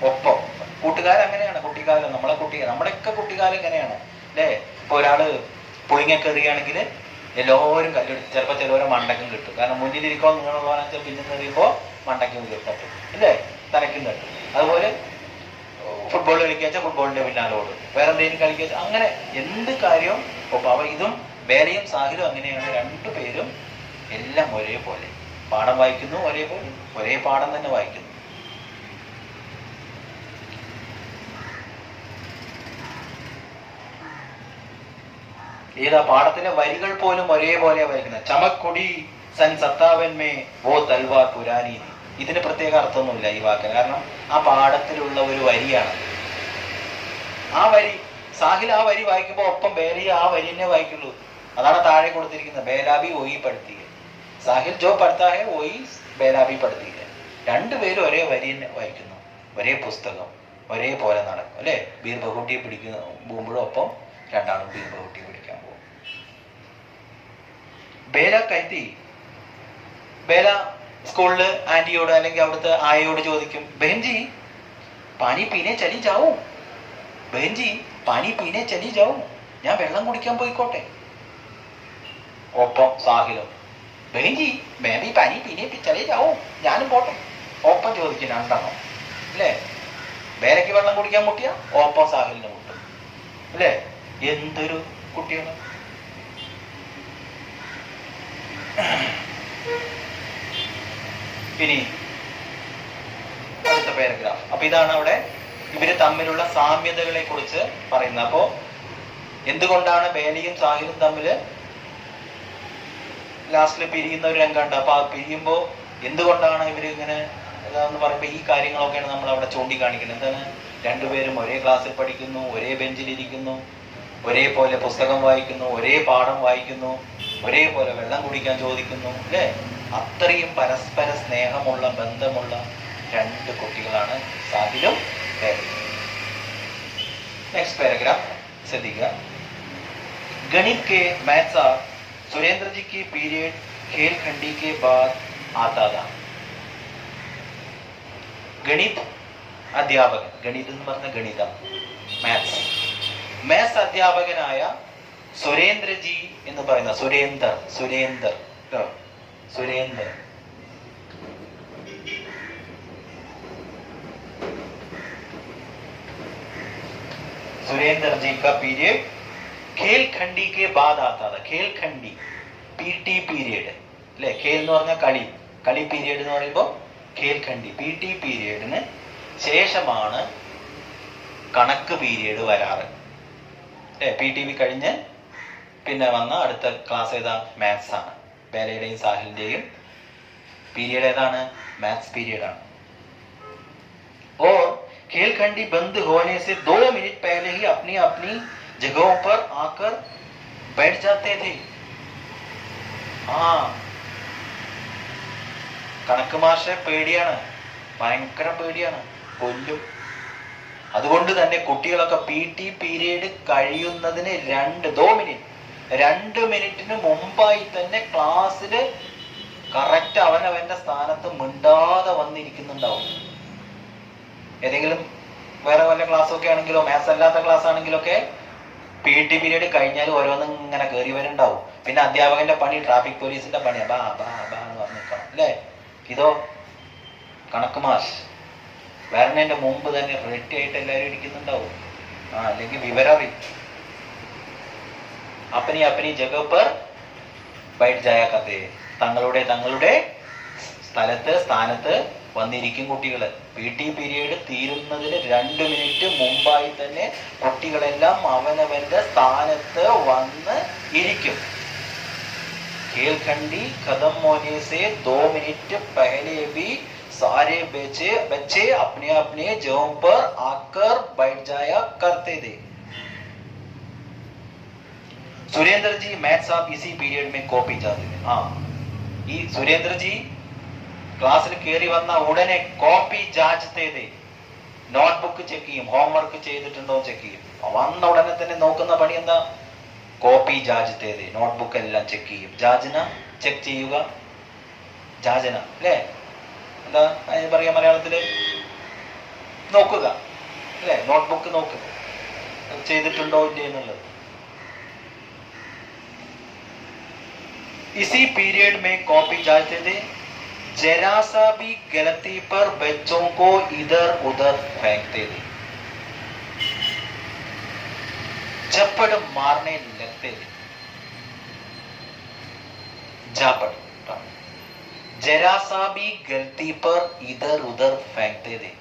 Speaker 1: ഒപ്പം. കൂട്ടുകാരൻ അങ്ങനെയാണ്. കുട്ടിക്കാലം നമ്മുടെയൊക്കെ കുട്ടിക്കാലം ഇങ്ങനെയാണ് അല്ലേ. ഇപ്പൊ ഒരാള് പുളിങ്ങക്കെറിയാണെങ്കിൽ എല്ലാവരും കല്ലെടുത്ത് ചിലപ്പോൾ ചിലവരെ മണ്ടക്കും കിട്ടും. കാരണം മുന്നിലിരിക്കോ നിങ്ങളെന്ന് പറഞ്ഞാൽ പിന്നെ എറിയുമ്പോൾ മണ്ടക്കും കിട്ടും ഇല്ലേ, തലക്കും തട്ടും. അതുപോലെ ഫുട്ബോൾ കളിക്കാച്ചാൽ ഫുട്ബോളിന്റെ പിന്നാലെ ഓടും. വേറെ എന്തെങ്കിലും കളിക്കാച്ചാൽ അങ്ങനെ എന്ത് കാര്യവും ഒപ്പം. അപ്പൊ ഇതും ബേലയും സാഹിലും അങ്ങനെയാണ്. രണ്ടുപേരും എല്ലാം ഒരേപോലെ പാഠം വായിക്കുന്നു, ഒരേപോലെ ഒരേ പാഠം തന്നെ വായിക്കുന്നു. ഏതാ പാഠത്തിലെ വരികൾ പോലും ഒരേപോലെ വരയ്ക്കുന്നത്. ചമക്കുടി സൻ സത്താവൻ മേ വോ തൽവാർ പുരാനി. ഇതിന് പ്രത്യേക അർത്ഥമൊന്നുമില്ല ഈ വാക്കിന്, കാരണം ആ പാഠത്തിലുള്ള ഒരു വരിയാണ്. ആ വരി സാഹിൽ ആ വരി വായിക്കുമ്പോൾ ഒപ്പം ബേലി ആ വരി തന്നെ വായിക്കുള്ളൂ. അതാണ് താഴെ കൊടുത്തിരിക്കുന്നത്. ബേലാബി ഒയി പഠിത്തിക, സാഹിൽ ജോ പഠിത്താ ഹെ ഒയി ബേലാബി പഠിത്തിക. രണ്ടുപേരും ഒരേ വരി തന്നെ വായിക്കുന്നു, ഒരേ പുസ്തകം, ഒരേപോലെ നടക്കും അല്ലെ. ബീർ ബഹുട്ടിയെ പിടിക്കുന്ന പോകുമ്പോഴും ഒപ്പം രണ്ടാളും ബീർ ബഹുട്ടിയെ പിടിക്കാൻ പോകും. ബേല കൈത്തി, ബേല സ്കൂളില് ആന്റിയോട് അല്ലെങ്കിൽ അവിടുത്തെ ആയയോട് ചോദിക്കും, ബഹൻജി പാനി പീനെ ചലി ജാവൂ, ബഹൻജി പാനി പീനെ ചലി ജാവൂ, ഞാൻ വെള്ളം കുടിക്കാൻ പോയിക്കോട്ടെ. ഒപ്പം സാഹിലും, ബഹൻജി മേ ബി പാനി പീനെ ചലി ജാവൂ, ഞാനും പോട്ടെ. ഒപ്പം ചോദിക്കും രണ്ടെണ്ണം അല്ലേ. ബേലയ്ക്ക് വെള്ളം കുടിക്കാൻ മുട്ടിയ ഒപ്പം സാഹിലിന് മുട്ടും അല്ലേ. എന്തൊരു കുട്ടിയാണ്. ഇനി അടുത്ത പാരഗ്രാഫ്. അപ്പൊ ഇതാണ് അവിടെ ഇവര് തമ്മിലുള്ള സാമ്യതകളെ കുറിച്ച് പറയുന്നത്. അപ്പോ എന്തുകൊണ്ടാണ് ബേലയും സാഹിലും തമ്മില് ലാസ്റ്റിൽ പിരിയുന്ന ഒരു രംഗമുണ്ട്. അപ്പൊ ആ പിരിയുമ്പോ എന്തുകൊണ്ടാണ് ഇവര് ഇങ്ങനെ എന്ന് പറയുമ്പോ ഈ കാര്യങ്ങളൊക്കെയാണ് നമ്മൾ അവിടെ ചൂണ്ടിക്കാണിക്കുന്നത്. എന്താണ്, രണ്ടുപേരും ഒരേ ക്ലാസ്സിൽ പഠിക്കുന്നു, ഒരേ ബെഞ്ചിലിരിക്കുന്നു, ഒരേപോലെ പുസ്തകം വായിക്കുന്നു, ഒരേ പാഠം വായിക്കുന്നു, ഒരേപോലെ വെള്ളം കുടിക്കാൻ ചോദിക്കുന്നു അല്ലേ. അത്രയും പരസ്പര സ്നേഹമുള്ള ബന്ധമുള്ള രണ്ട് കുട്ടികളാണ് സാഹിലും ബേലയും. നെക്സ്റ്റ് പാരഗ്രാഫ് ശ്രദ്ധിക്കുക. गणित के मैथ साहब सुरेंद्र जी की पीरियड खेल खंडी के बाद आता था. ഗണിത് അധ്യാപകൻ, ഗണിത് എന്ന് പറഞ്ഞ ഗണിതം, മാത്സ്, മാത്സ് അധ്യാപകനായ സുരേന്ദ്രജി എന്ന് പറയുന്ന സുരേന്ദർ സുരേന്ദർ सुरेंद्र जी का पीरियड खेल खंडी के बाद आता था. खेल खंडी PT പീരിയഡ് അല്ലെ. ഖേൽ എന്ന് പറഞ്ഞ കളി, കളി പീരിയഡ് എന്ന് പറയുമ്പോൾ ഖേൽ ഖണ്ഡി PT പീരിയഡിന് ശേഷമാണ് കണക്ക് പീരിയഡ് വരാറ് അല്ലെ. PTV കഴിഞ്ഞ് പിന്നെ വന്ന അടുത്ത ക്ലാസ് ഏതാ, മാത്സ് ആണ്. ബേലയുടെയും സാഹിലിന്റെയും പീരിയഡ് ഏതാണ്, മാത്സ് പീരിയഡ് ആണ്. और खेल खंडी बंद होने से 2 मिनट पहले ही अपनी अपनी जगहों पर आकर बैठ जाते थे. കണക്ക് മാഷെ പേടിയാണ്, ഭയങ്കര പേടിയാണ്, കൊല്ലും. അതുകൊണ്ട് തന്നെ കുട്ടികളൊക്കെ PT പീരിയഡ് കഴിയുന്നതിന് 2 മിനിറ്റിന് മുമ്പായി തന്നെ ക്ലാസ്സില് കറക്റ്റ് അവനവന്റെ സ്ഥാനത്ത് മിണ്ടാതെ വന്നിരിക്കുന്നുണ്ടാവും. ഏതെങ്കിലും വേറെ വല്ല ക്ലാസ്സൊക്കെ ആണെങ്കിലോ മാത്സ് അല്ലാത്ത ക്ലാസ് ആണെങ്കിലൊക്കെ PT പീരിയഡ് കഴിഞ്ഞാൽ ഓരോന്നും ഇങ്ങനെ കയറി വരുന്നുണ്ടാവും. പിന്നെ അധ്യാപകന്റെ പണി ട്രാഫിക് പോലീസിന്റെ പണിയാ, ബാ ബാ ബാ എന്ന് പറഞ്ഞു നിൽക്കണം അല്ലേ. ഇതോ കണക്ക് മാഷ് വരണേന്റെ മുമ്പ് തന്നെ റെഡി ആയിട്ട് എല്ലാവരും ഇരിക്കുന്നുണ്ടാവും. അല്ലെങ്കിൽ വിവരം അറിയും. അപ്പനി ജഗ പർ ബൈറ്റ് ജായ കത്തെ, തങ്ങളുടെ സ്ഥാനത്ത് വന്നിരിക്കും കുട്ടികള്. PT പീരിയഡ് തീരുന്നതിന് 2 മിനിറ്റ് മുമ്പായി തന്നെ കുട്ടികളെല്ലാം അവനവന്റെ സ്ഥാനത്ത് വന്ന് ഇരിക്കും. खेल खंडी खत्म होने से 2 मिनट पहले भी सारे बच्चे अपने अपने जगहों पर आकर बैठ जाया करते थे. सुरेंद्र जी मैथ साहब इसी पीरियड में कॉपी जाते थे. ഈ സുരേന്ദ്ര ജി ക്ലാസ്സിൽ കയറി വന്ന ഉടനെ കോപ്പി ജാജ്തേ थे. നോട്ട്ബുക്ക് ചെക്ക് ചെയ്യും, ഹോംവർക്ക് ചെയ്തിട്ടുണ്ടോ ചെക്ക് ചെയ്യും. വന്ന ഉടനെ തന്നെ നോക്കുന്ന പണി എന്താ, കോപ്പി ജാജ്തേ थे. നോട്ട്ബുക്ക് എല്ലാം ചെക്ക് ചെയ്യും. ജാജന ചെക്ക് ചെയ്യുക, ജാജന അല്ലേ, എന്താ അതിന് പറയാ മലയാളത്തില്, നോക്കുക അല്ലെ. നോട്ട്ബുക്ക് നോക്കുക ചെയ്തിട്ടുണ്ടോ ഇല്ലേ എന്നുള്ളത്. इसी पीरियड में कॉपी जाते थे. जरा सा भी गलती पर बच्चों को इधर उधर फेंकते थे. झपड़ मारने लगते थे. झापड़, जरा सा भी गलती पर इधर उधर फेंकते थे.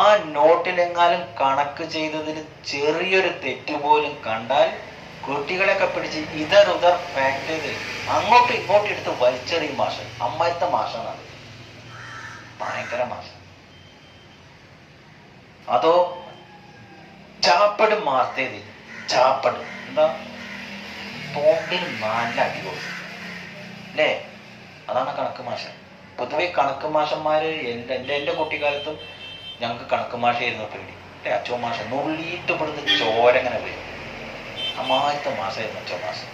Speaker 1: ആ നോട്ടിലെങ്ങാനും കണക്ക് ചെയ്തതിൽ ചെറിയൊരു തെറ്റുപോലും കണ്ടാൽ കുട്ടികളെയൊക്കെ പിടിച്ച് ഇതർ ഉദർ പാക്ക് ചെയ്ത് അങ്ങോട്ടും ഇങ്ങോട്ടും എടുത്ത് വലിച്ചെറിയും മാഷ്. അമ്മായിരത്തെ മാഷാണ് അത്, ഭയങ്കര മാഷ്. അതോ ചാപ്പട് മാർത്തേത്, ചാപ്പട് എന്താ തോണ്ടിൽ നല്ല അടി കൊടുക്കും അല്ലേ? അതാണ് കണക്ക് മാഷ്. പൊതുവെ കണക്ക് മാഷന്മാര് എൻ്റെ കുട്ടിക്കാലത്തും ഞങ്ങൾക്ക് കണക്ക് മാഷായിരുന്നു പേടി അല്ലേ? അച്ചോ മാഷ നുള്ളിയിട്ട് പെടുന്ന ചോരങ്ങനെ വരും. അമ്മായിരത്തെ മാഷായിരുന്നു അച്ചോ മാഷ്.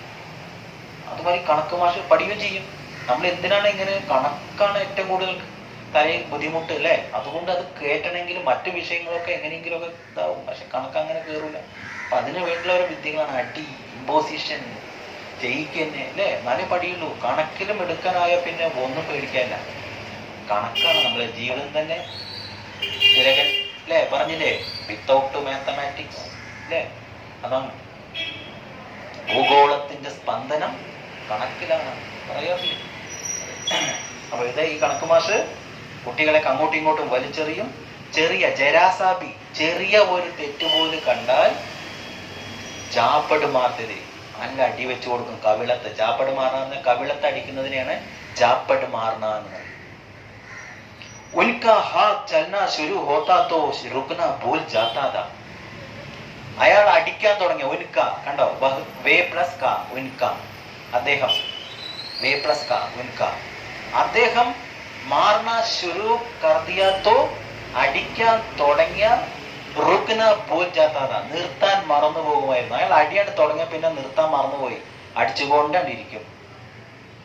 Speaker 1: അതുമാതിരി കണക്ക് മാഷ് പഠിക്കുകയും ചെയ്യും. നമ്മൾ എന്തിനാണ് ഇങ്ങനെ കണക്കാണ് ഏറ്റവും കൂടുതൽ തലയിൽ ബുദ്ധിമുട്ട് അല്ലേ? അതുകൊണ്ട് അത് കേട്ടണമെങ്കിൽ മറ്റു വിഷയങ്ങളൊക്കെ എങ്ങനെയെങ്കിലും ഒക്കെ ഇതാവും. പക്ഷെ കണക്ക് അങ്ങനെ കയറൂല. അപ്പൊ അതിന് വേണ്ടിയുള്ള ഒരു വിദ്യകളാണ് അടി, ഇമ്പോസിഷൻ, ജയിക്കന്നെ അല്ലേ? എന്നാലേ പഠിയുള്ളൂ. കണക്കിലും എടുക്കാനായ പിന്നെ ഒന്നും പേടിക്കാനില്ല. കണക്കാണ് നമ്മളെ ജീവിതം തന്നെ. തിലകൻ അല്ലേ പറഞ്ഞില്ലേ, വിത്തൗട്ട് മാത്തമാറ്റിക്സ് അല്ലേ? അതാണ് ഭൂഗോളത്തിന്റെ സ്പന്ദനം കണക്കിലാണ് പറയാറില്ലേ? അപ്പൊ ഇത് ഈ കണക്ക് മാഷ് കുട്ടികളെ അങ്ങോട്ടും ഇങ്ങോട്ടും വലിച്ചെറിയും. ചെറിയ ജരാസാബി, ചെറിയ ഒരു തെറ്റുപോലും കണ്ടാൽ ചാപ്പട് മാർത്തത് നല്ല അടി വെച്ചു കൊടുക്കും കവിളത്ത്. ചാപ്പട് മാറണ കവിളത്ത് അടിക്കുന്നതിനെയാണ് ചാപ്പട് മാറണ എന്ന് പറയും. ഉൻകാ ഹാത്ത് ചലന ശുരു ഹോത്താ തോ റുക്ന ഭൂൽ ജാതാ താ. അയാൾ അടിക്കാൻ തുടങ്ങിയ ഉൻക കണ്ടോ, വേ പ്ലസ് കാ ഉൻക, അദ്ദേഹം വേ പ്ലസ് കാ ഉൻക, അദ്ദേഹം മാർന ശുരു കർദിയ തോ അടിക്കാൻ തുടങ്ങിയ റുക്ന ഭൂൽ ജാതാ താ, നിർത്താൻ മറന്നു പോകുമായിരുന്നു. അയാൾ അടിയാണ്ട് തുടങ്ങിയ പിന്നെ നിർത്താൻ മറന്നുപോയി, അടിച്ചുകൊണ്ടിരിക്കും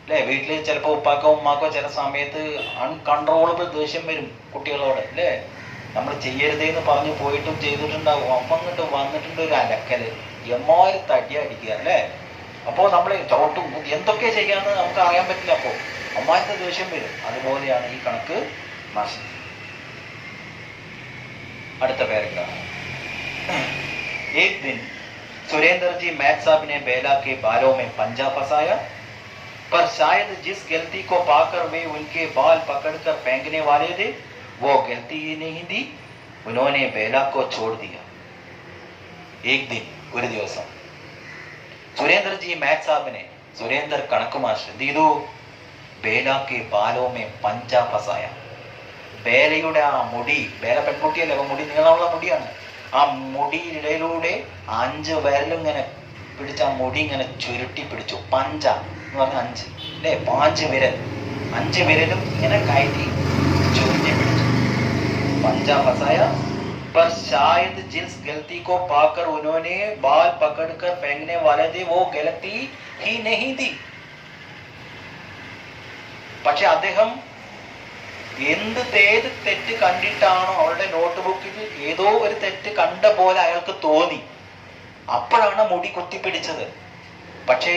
Speaker 1: അല്ലെ? വീട്ടില് ചിലപ്പോ ഉപ്പാക്കോ ഉമ്മാക്കോ ചില സമയത്ത് അൺകൺട്രോളബിൾ ദേഷ്യം വരും കുട്ടികളോട് അല്ലേ? നമ്മൾ ചെയ്യരുതേന്ന് പറഞ്ഞു പോയിട്ടും ചെയ്തിട്ടുണ്ടാവും. അമ്മ അങ്ങോട്ട് വന്നിട്ടുണ്ട് ഒരു അലക്കല്, എമ്മാതിരി തടി അടിക്കുക അല്ലേ? അപ്പോ നമ്മൾ ചവിട്ടും എന്തൊക്കെ ചെയ്യാന്ന് നമുക്ക് അറിയാൻ പറ്റില്ല. അപ്പോ അമ്മായിരത്തെ ദേഷ്യം വരും. അതുപോലെയാണ് ഈ കണക്ക് മാഷ്. അടുത്ത പാരഗ്രാഫ്. एक दिन सुरेंद्र जी मैथ साहब ने बेला के बालों में पंजा फंसाया, पर शायद जिस गलती को पाकर वे उनके बाल पकड़कर फेंकने वाले थे वो गलती ही नहीं थी. उन्होंने बेला को छोड़ दिया. एक दिन ഒരു ദിവസം സുരേന്ദ്ര ജി മാത് സാബിനെ, സുരേന്ദ്ര കണക്ക് മാഷ് എന്ത് ചെയ്തു? ബേല കെ ബാലോ മേ പഞ്ച ഫസായ. ബേലയുടെ ആ മുടി, ബേല പെൺകുട്ടിയല്ലേ, അപ്പൊ മുടി നീളമുള്ള മുടിയാണ്. ആ മുടിയിലൂടെ 5 വിരലും ഇങ്ങനെ പിടിച്ച് ആ മുടി ഇങ്ങനെ ചുരുട്ടി പിടിച്ചു. പഞ്ച എന്ന് പറഞ്ഞ 5 അല്ലേ? 5 വിരൽ, 5 വിരലും ഇങ്ങനെ കയറ്റി ചുരുട്ടി പിടിച്ചു. പഞ്ച ഫസായ पर शायद जिस गलती को पाकर उन्होंने बाल पकड़कर फेंकने वाले थे वो गलती ही नहीं थी. പക്ഷെ അദ്ദേഹം ഏത് തെറ്റ് കണ്ടിട്ടാണോ അവളുടെ നോട്ട് ബുക്കിൽ ഏതോ ഒരു തെറ്റ് കണ്ട പോലെ അയാൾക്ക് തോന്നി. അപ്പോഴാണ് മുടി കുത്തിപ്പിടിച്ചത്. പക്ഷേ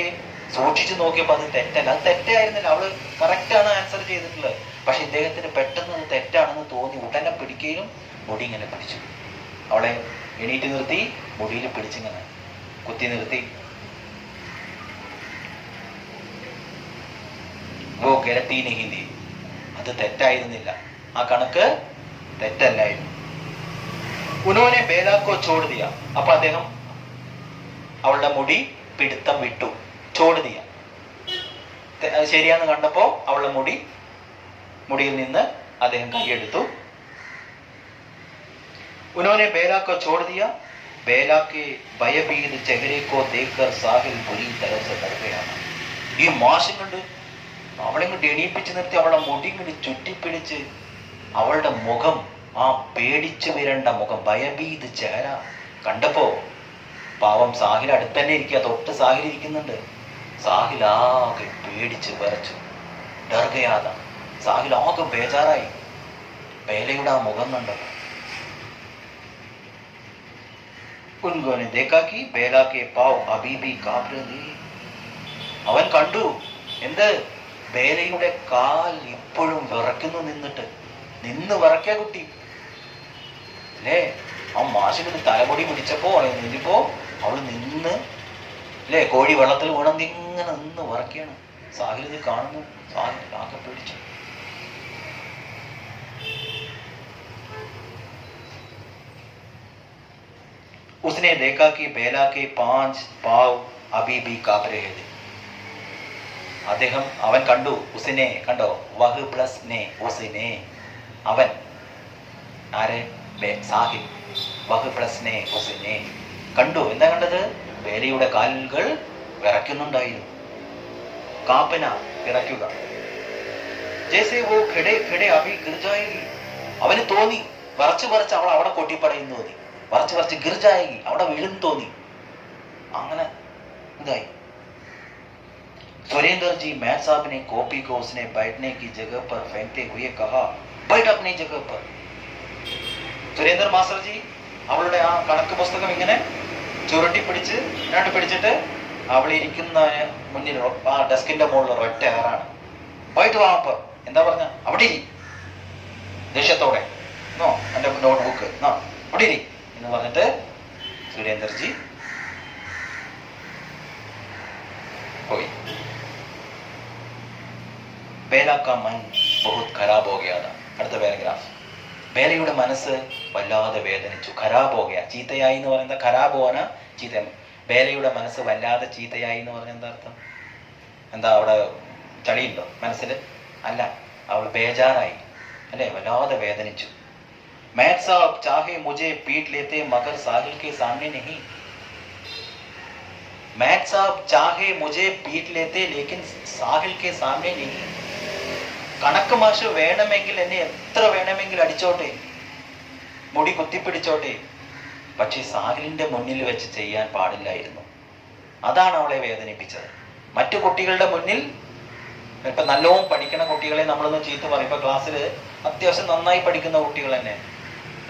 Speaker 1: സൂക്ഷിച്ചു നോക്കിയപ്പോ അത് തെറ്റല്ല. അത് തെറ്റായിരുന്നില്ല, അവള് കറക്റ്റാണ് ആൻസർ ചെയ്തിട്ടുള്ളത്. പക്ഷെ ഇദ്ദേഹത്തിന് പെട്ടെന്ന് അത് തെറ്റാണെന്ന് തോന്നി. ഉടനെ പിടിക്കുകയും മുടി ഇങ്ങനെ പിടിച്ചു. അവളെ എണീറ്റ് നിർത്തി, മുടിയിൽ പിടിച്ചിങ്ങനെ കുത്തി നിർത്തി. ഓ ഗലത്തീന് ഹിന്ദി, അത് തെറ്റായിരുന്നില്ല, ആ കണക്ക് തെറ്റല്ലായിരുന്നു. ഉനോനെ ബേലാക്കോ ചോട് ദിയ. അപ്പൊ അദ്ദേഹം അവളുടെ മുടി പിടുത്തം വിട്ടു. ചോട് ദിയ, ശരിയാന്ന് കണ്ടപ്പോ അവളുടെ മുടിയിൽ നിന്ന് അദ്ദേഹം കൈയെടുത്തു. उन्होंने बेला को छोड़ दिया. बेला के भयभीत चेहरे को देखकर साहिल बुरी तरह से डर गया. ഈ മാഷും കൊണ്ട് അവളെ കൊണ്ട് എണീപ്പിച്ച് നിർത്തി അവളുടെ മുടി കൊണ്ട് ചുറ്റിപ്പിടിച്ച് അവളുടെ മുഖം, ആ പേടിച്ചു വിരണ്ട മുഖം, ഭയഭീത് ചേര കണ്ടപ്പോ പാവം സാഹിൽ അടുത്ത് തന്നെ ഇരിക്കുക, തൊട്ട് സാഹിൽ ഇരിക്കുന്നുണ്ട്. സാഹിൽ ആകെ പേടിച്ച് വിറച്ചു. ഡർഗയാത, സാഹിൽ ആകെ ബേജാറായി ബേലയുടെ ആ മുഖം കണ്ടപ്പോ. उन्होंने देखा कि बेला के पाव अभी भी कांप रहे थे. അവൻ കണ്ടു എന്ത്, ബേലയുടെ കാൽ ഇപ്പോഴും വിറയ്ക്കുന്നു. നിന്ന് വിറയ്ക്കാ കുട്ടി അല്ലേ? ആ മാഷിന് തലമുടി പിടിച്ചപ്പോ നിന്നിപ്പോ അവള് നിന്ന് അല്ലേ, കോഴി വെള്ളത്തിൽ വീണന്തി ഇങ്ങനെ നിന്ന് വിറയ്ക്കാണ്. സാഹിൽ ഇത് കാണുന്നു. സാഹിൽ ആകെ പിടിച്ചു. उसने देखा कि बेला के 5 पांव अभी भी कांप रहे थे. അദ്ദേഹം അവൻ കണ്ടു, ഉസിനെ കണ്ടോ, വഹ് പ്ലസ് നെ ഉസിനെ, അവൻ ആരെ, സാഹിൽ, വഹ് പ്ലസ് നെ ഉസിനെ കണ്ടു. എന്താ കണ്ടത്? ബേലയുടെ കാലുകൾ വിറയ്ക്കുന്നുണ്ടായിരുന്നു. കാപ്പന വിറയ്ക്കുക. ജैसे वो खड़े खड़े अभी गिर जाएगी, അവന് തോന്നി വറച്ച് വറച്ച് അവൾ അവിടെ കൊട്ടിപ്പടയുന്നു തോന്നി, വറച്ച് വറച്ച് गिर जाएगी, അവിടെ വീഴും തോന്നി. അങ്ങനെ ഇതായി. सुरेंद्र जी मैथ साहब ने कॉपी को उसने बैठने की जगह पर फेंकते हुए कहा, बैठ अपनी जगह पर. സുരേന്ദ്ര മാസ്റ്റർ ജി അവളുടെ ആ കണക്ക് പുസ്തകം ഇങ്ങനെ ചുരുട്ടി പിടിച്ചിട്ട് അവൾ ഇരിക്കുന്ന മുന്നിൽ ആ ഡെസ്കിന്റെ മുകളിൽ ഒറ്റ ഏറാണ്. പോയിട്ട് വാപ്പർ എന്താ പറഞ്ഞ, അവിടെ ഇരി, ദേഷ്യത്തോടെ നോ എന്റെ നോട്ട്ബുക്ക് നോ അവിടെ ഇരി എന്ന് പറഞ്ഞിട്ട് സുരേന്ദർജി പോയി. बेला का मन बहुत खराब हो गया था. അടുത്ത പാരഗ്രാഫ്. ബേലയുടെ മനസ്സ് വല്ലാതെ വേദനിച്ചു. ഖരാബ് ഹോ ഗയ, ചീത്തയായി എന്ന് പറയുന്നത് ഖരാബ് ഹോന ചീത്ത. ബേലയുടെ മനസ്സ് വല്ലാതെ ചീത്തയായി എന്ന് പറഞ്ഞ എന്താ അർത്ഥം? എന്താ അവിടെ ചളിയുണ്ടോ മനസ്സിൽ? അല്ല, അവൾ ബേജാറായി അല്ലെ, വല്ലാതെ വേദനിച്ചു. मैं साहब चाहे मुझे पीट लेते मगर साहिल के सामने नहीं. मैं साहब चाहे मुझे पीट लेते लेकिन साहिल के सामने नहीं. കണക്ക് മാഷ് വേണമെങ്കിൽ എന്നെ എത്ര വേണമെങ്കിൽ അടിച്ചോട്ടെ, മുടി കുത്തിപ്പിടിച്ചോട്ടെ, പക്ഷെ സാഹിലിന്റെ മുന്നിൽ വെച്ച് ചെയ്യാൻ പാടില്ലായിരുന്നു. അതാണ് അവളെ വേദനിപ്പിച്ചത്. മറ്റു കുട്ടികളുടെ മുന്നിൽ, ഇപ്പൊ നല്ലോണം പഠിക്കുന്ന കുട്ടികളെ നമ്മളൊന്ന് ചീത്ത പറയുമ്പോ, ക്ലാസ്സിൽ അത്യാവശ്യം നന്നായി പഠിക്കുന്ന കുട്ടികൾ തന്നെ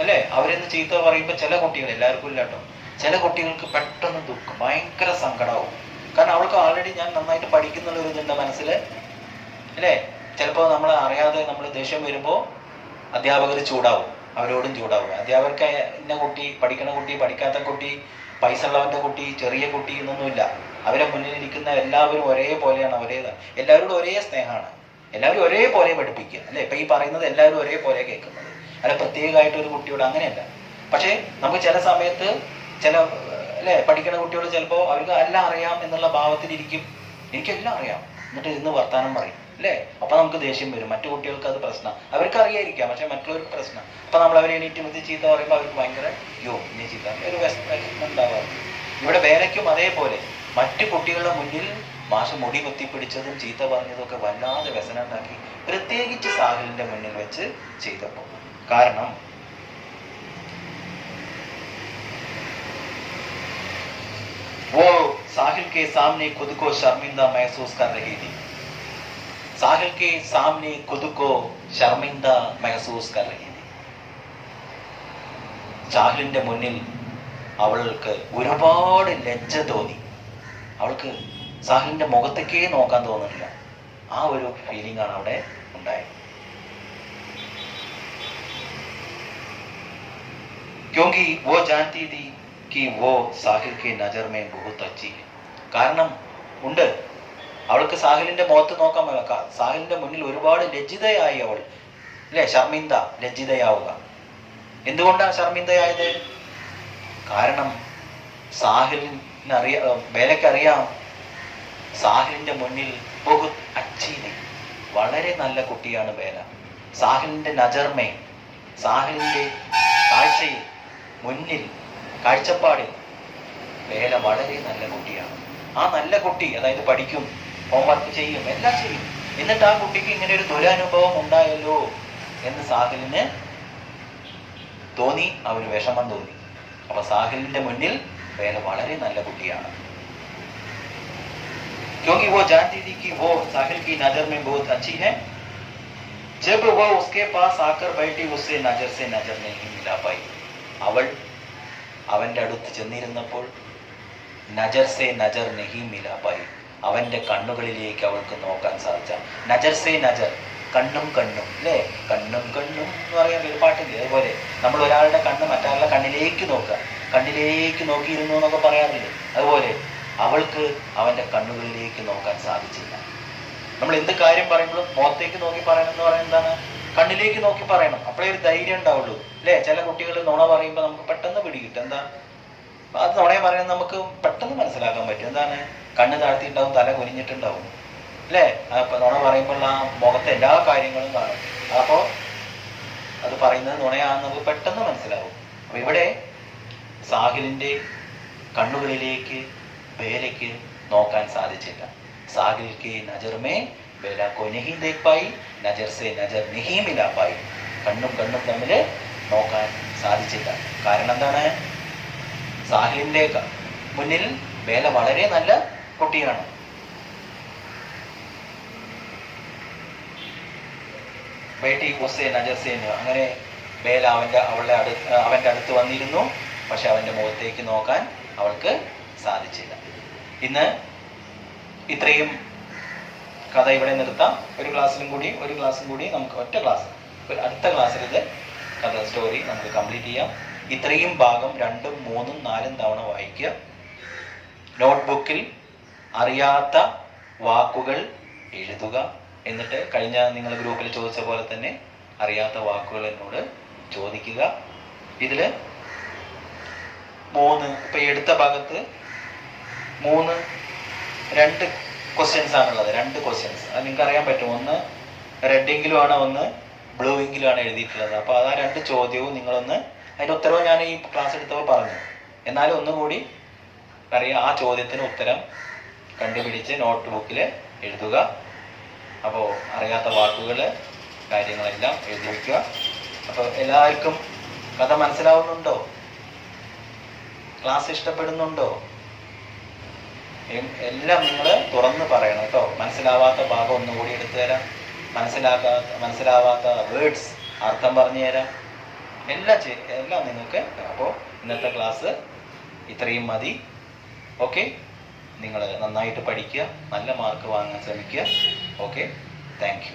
Speaker 1: അല്ലേ, അവരെന്ന് ചീത്ത പറയുമ്പോ ചില കുട്ടികൾ, എല്ലാവർക്കും ഇല്ല കേട്ടോ, ചില കുട്ടികൾക്ക് പെട്ടെന്ന് ദുഃഖം, ഭയങ്കര സങ്കടമാവും. കാരണം അവൾക്ക് ആൾറെഡി ഞാൻ നന്നായിട്ട് പഠിക്കുന്നുള്ള ഒരു ഇതുണ്ട് മനസ്സിൽ അല്ലേ. ചിലപ്പോൾ നമ്മൾ അറിയാതെ നമ്മൾ ദേഷ്യം വരുമ്പോൾ അധ്യാപകർ ചൂടാവും, അവരോടും ചൂടാവും. അധ്യാപകർക്ക് ഇന്ന കുട്ടി, പഠിക്കുന്ന കുട്ടി, പഠിക്കാത്ത കുട്ടി, പൈസ ഉള്ളവന്റെ കുട്ടി, ചെറിയ കുട്ടി എന്നൊന്നുമില്ല. അവരെ മുന്നിലിരിക്കുന്ന എല്ലാവരും ഒരേപോലെയാണ്, എല്ലാവരോടും ഒരേ സ്നേഹമാണ്, എല്ലാവരും ഒരേപോലെ പഠിപ്പിക്കുക അല്ലെ. ഇപ്പൊ ഈ പറയുന്നത് എല്ലാവരും ഒരേപോലെ കേൾക്കുന്നത് അല്ല, പ്രത്യേകമായിട്ട് ഒരു കുട്ടിയോട് അങ്ങനെയല്ല. പക്ഷെ നമുക്ക് ചില സമയത്ത് ചില അല്ലെ പഠിക്കുന്ന കുട്ടികൾ ചിലപ്പോൾ അവർക്ക് എല്ലാം അറിയാം എന്നുള്ള ഭാവത്തിലിരിക്കും, എനിക്കെല്ലാം അറിയാം, എന്നിട്ട് ഇരുന്ന് വർത്താനം പറയും അല്ലേ. അപ്പൊ നമുക്ക് ദേഷ്യം വരും. മറ്റു കുട്ടികൾക്ക് അത് പ്രശ്നം, അവർക്ക് അറിയാതിരിക്കാം, പക്ഷെ മറ്റുള്ളവർക്ക് പ്രശ്നം. അപ്പൊ നമ്മൾ അവരെ എണീറ്റ് മുത്തി ചീത്ത പറയുമ്പോൾ അവർക്ക് ഭയങ്കര ഇനി ചീത്ത ഒരു വിഷമം ഉണ്ടാവാറുണ്ട്. ഇവിടെ വേലയ്ക്കും അതേപോലെ മറ്റു കുട്ടികളുടെ മുന്നിൽ മാഷ് മുടി കുത്തിപ്പിടിച്ചതും ചീത്ത പറഞ്ഞതും ഒക്കെ വല്ലാതെ വ്യസനം ഉണ്ടാക്കി, പ്രത്യേകിച്ച് സാഹിലിന്റെ മുന്നിൽ വെച്ച് ചെയ്തപ്പോൾ. കാരണം वो साहिल के सामने खुद को शर्मिंदा महसूस कर रही थी. साहिल के सामने खुद को शर्मिंदा महसूस कर रही थी. സാഹിലിന്റെ മുന്നിൽ അവൾക്ക് ഒരുപാട് ലജ്ജ തോന്നി. അവൾക്ക് സാഹിലിന്റെ മുഖത്തേക്കേ നോക്കാൻ തോന്നുന്നില്ല. ആ ഒരു ഫീലിംഗ് ആണ് അവിടെ ഉണ്ടായത്. क्योंकि वो जानती थी कि वो साहिल के नजर में बहुत अच्छी है. കാരണം ഉണ്ട്, അവൾക്ക് സാഹിലിന്റെ മുഖത്ത് നോക്കാൻ പറ്റില്ല. സാഹിലിന്റെ മുന്നിൽ ഒരുപാട് ലജ്ജിതയായി അവൾ അല്ലെ. ഷർമിന്ദ, ലജ്ജിതയാവുക. എന്തുകൊണ്ടാണ് ഷർമിന്ദയായത്? കാരണം ബേലയ്ക്കറിയാം സാഹിലിന്റെ മുന്നിൽ ബഹുത് അച്ചി നെ, വളരെ നല്ല കുട്ടിയാണ് ബേല. സാഹിലിന്റെ നജർമേ, സാഹിലിന്റെ കാഴ്ചയിൽ, മുന്നിൽ, കാഴ്ചപ്പാടിൽ ബേല വളരെ നല്ല കുട്ടിയാണ്. ആ നല്ല കുട്ടി അതായത് പഠിക്കും, ഹോംവർക്ക് ചെയ്യും, എല്ലാം ചെയ്യും. എന്നിട്ട് ആ കുട്ടിക്ക് ഇങ്ങനെ ഒരു ദുരനുഭവം ഉണ്ടായല്ലോ എന്ന് സാഹിലിന് തോന്നി, അവന് വിഷമം തോന്നി. അപ്പൊ സാഹിലിന്റെ മുന്നിൽ ബേല വളരെ നല്ല കുട്ടിയാണ്. क्योंकि वो जानती थी कि वो साहिल की नजर में बहुत अच्छी है. जब वो उसके पास आकर बैठी उससे नजर से नजर नहीं मिला पाई. അവൾ അവന്റെ അടുത്ത് ചെന്നിരുന്നപ്പോൾ നജർ സേ നജർ നഹി മിലാ പായി, അവന്റെ കണ്ണുകളിലേക്ക് അവൾക്ക് നോക്കാൻ സാധിച്ച. നജർ സേ നജർ, കണ്ണും കണ്ണും അല്ലേ, കണ്ണും കണ്ണും എന്ന് പറയാൻ ഒരു പാട്ടില്ലേ, അതുപോലെ നമ്മൾ ഒരാളുടെ കണ്ണ് മറ്റാളുടെ കണ്ണിലേക്ക് നോക്കുക, കണ്ണിലേക്ക് നോക്കിയിരുന്നു എന്നൊക്കെ പറയാറില്ലേ, അതുപോലെ അവൾക്ക് അവന്റെ കണ്ണുകളിലേക്ക് നോക്കാൻ സാധിച്ചില്ല. നമ്മൾ എന്ത് കാര്യം പറയുമ്പോഴും മുഖത്തേക്ക് നോക്കി പറയണം എന്ന് പറയുന്നത് എന്താണ്? കണ്ണിലേക്ക് നോക്കി പറയണം. അപ്പോഴേ ഒരു ധൈര്യം ഉണ്ടാവുള്ളൂ അല്ലേ. ചില കുട്ടികൾ നുണ പറയുമ്പോൾ നമുക്ക് പെട്ടെന്ന് പിടികിട്ടും. എന്താ അത് നുണയെ പറയുന്നത് നമുക്ക് പെട്ടെന്ന് മനസ്സിലാക്കാൻ പറ്റും. എന്താണ്? കണ്ണ് താഴ്ത്തിയിട്ടുണ്ടാവും, തല കുനിഞ്ഞിട്ടുണ്ടാവും, അല്ലേ? അപ്പൊ നുണ പറയുമ്പോൾ ആ മുഖത്തെ എല്ലാ കാര്യങ്ങളും കാണും. അപ്പോ അത് പറയുന്നത് നുണയാണെന്ന് നമുക്ക് പെട്ടെന്ന് മനസ്സിലാവും. അപ്പൊ ഇവിടെ സാഹിലിന്റെ കണ്ണുകളിലേക്ക് ബേലയ്ക്ക് നോക്കാൻ സാധിച്ചില്ല. Sahil K Najar may Bela കോ നഹീ ദേഖ് പായി, നജർ സെ നജർ നഹീ മിലാ പായി. കണ്ണും തമ്മിൽ നോക്കാൻ സാധിച്ചില്ല. കാരണം എന്താണ്? സാഹിലിന്റെ മുന്നിൽ ബേല വളരെ നല്ല കുട്ടിയാണ്. ബേട്ടി ഉസ്സേ നജർ സേ, അങ്ങനെ ബേല അവന്റെ അടുത്ത് വന്നിരുന്നു. പക്ഷെ അവന്റെ മുഖത്തേക്ക് നോക്കാൻ അവൾക്ക് സാധിച്ചില്ല. ഇന്ന് ഇത്രയും കഥ ഇവിടെ നിർത്താം. ഒരു ക്ലാസ്സും കൂടി നമുക്ക് ഒറ്റ ക്ലാസ്, അടുത്ത ക്ലാസ്സിൽ ഇത് കഥ സ്റ്റോറി നമുക്ക് കംപ്ലീറ്റ് ചെയ്യാം. ഇത്രയും ഭാഗം 2, 3, 4 തവണ വായിക്കുക. നോട്ട്ബുക്കിൽ അറിയാത്ത വാക്കുകൾ എഴുതുക. എന്നിട്ട് കഴിഞ്ഞ നിങ്ങൾ ഗ്രൂപ്പിൽ ചോദിച്ച പോലെ തന്നെ അറിയാത്ത വാക്കുകൾ എന്നോട് ചോദിക്കുക. ഇതില് 3, ഇപ്പൊ എടുത്ത ഭാഗത്ത് 2 ക്വസ്റ്റ്യൻസ് ആണുള്ളത്. 2 ക്വസ്റ്റ്യൻസ് അത് നിങ്ങൾക്ക് അറിയാൻ പറ്റും. ഒന്ന് റെഡ് ഇങ്കിലുമാണ്, ഒന്ന് ബ്ലൂ ഇങ്കിലുമാണ് എഴുതിയിട്ടുള്ളത്. അപ്പൊ ആ 2 ചോദ്യവും നിങ്ങളൊന്ന്, അതിന്റെ ഉത്തരവ് ഞാൻ ഈ ക്ലാസ് എടുത്തപ്പോൾ പറഞ്ഞു. എന്നാലും ഒന്നുകൂടി അറിയാം. ആ ചോദ്യത്തിന് ഉത്തരം കണ്ടുപിടിച്ച് നോട്ട് ബുക്കിൽ എഴുതുക. അപ്പോൾ അറിയാത്ത വാക്കുകൾ കാര്യങ്ങളെല്ലാം എഴുതി വയ്ക്കുക. അപ്പോൾ എല്ലാവർക്കും കഥ മനസ്സിലാവുന്നുണ്ടോ? ക്ലാസ് ഇഷ്ടപ്പെടുന്നുണ്ടോ? എല്ലാം നിങ്ങൾ തുറന്ന് പറയണം കേട്ടോ. മനസ്സിലാവാത്ത ഭാഗം ഒന്നുകൂടി എടുത്തു തരാം. മനസ്സിലാവാത്ത വേർഡ്സ് അർത്ഥം പറഞ്ഞു തരാം. എല്ലാം നിങ്ങൾക്ക്. അപ്പോൾ ഇന്നത്തെ ക്ലാസ് ഇത്രയും മതി. ഓക്കെ, നിങ്ങൾ നന്നായിട്ട് പഠിക്കുക, നല്ല മാർക്ക് വാങ്ങാൻ ശ്രമിക്കുക. Okay, thank you.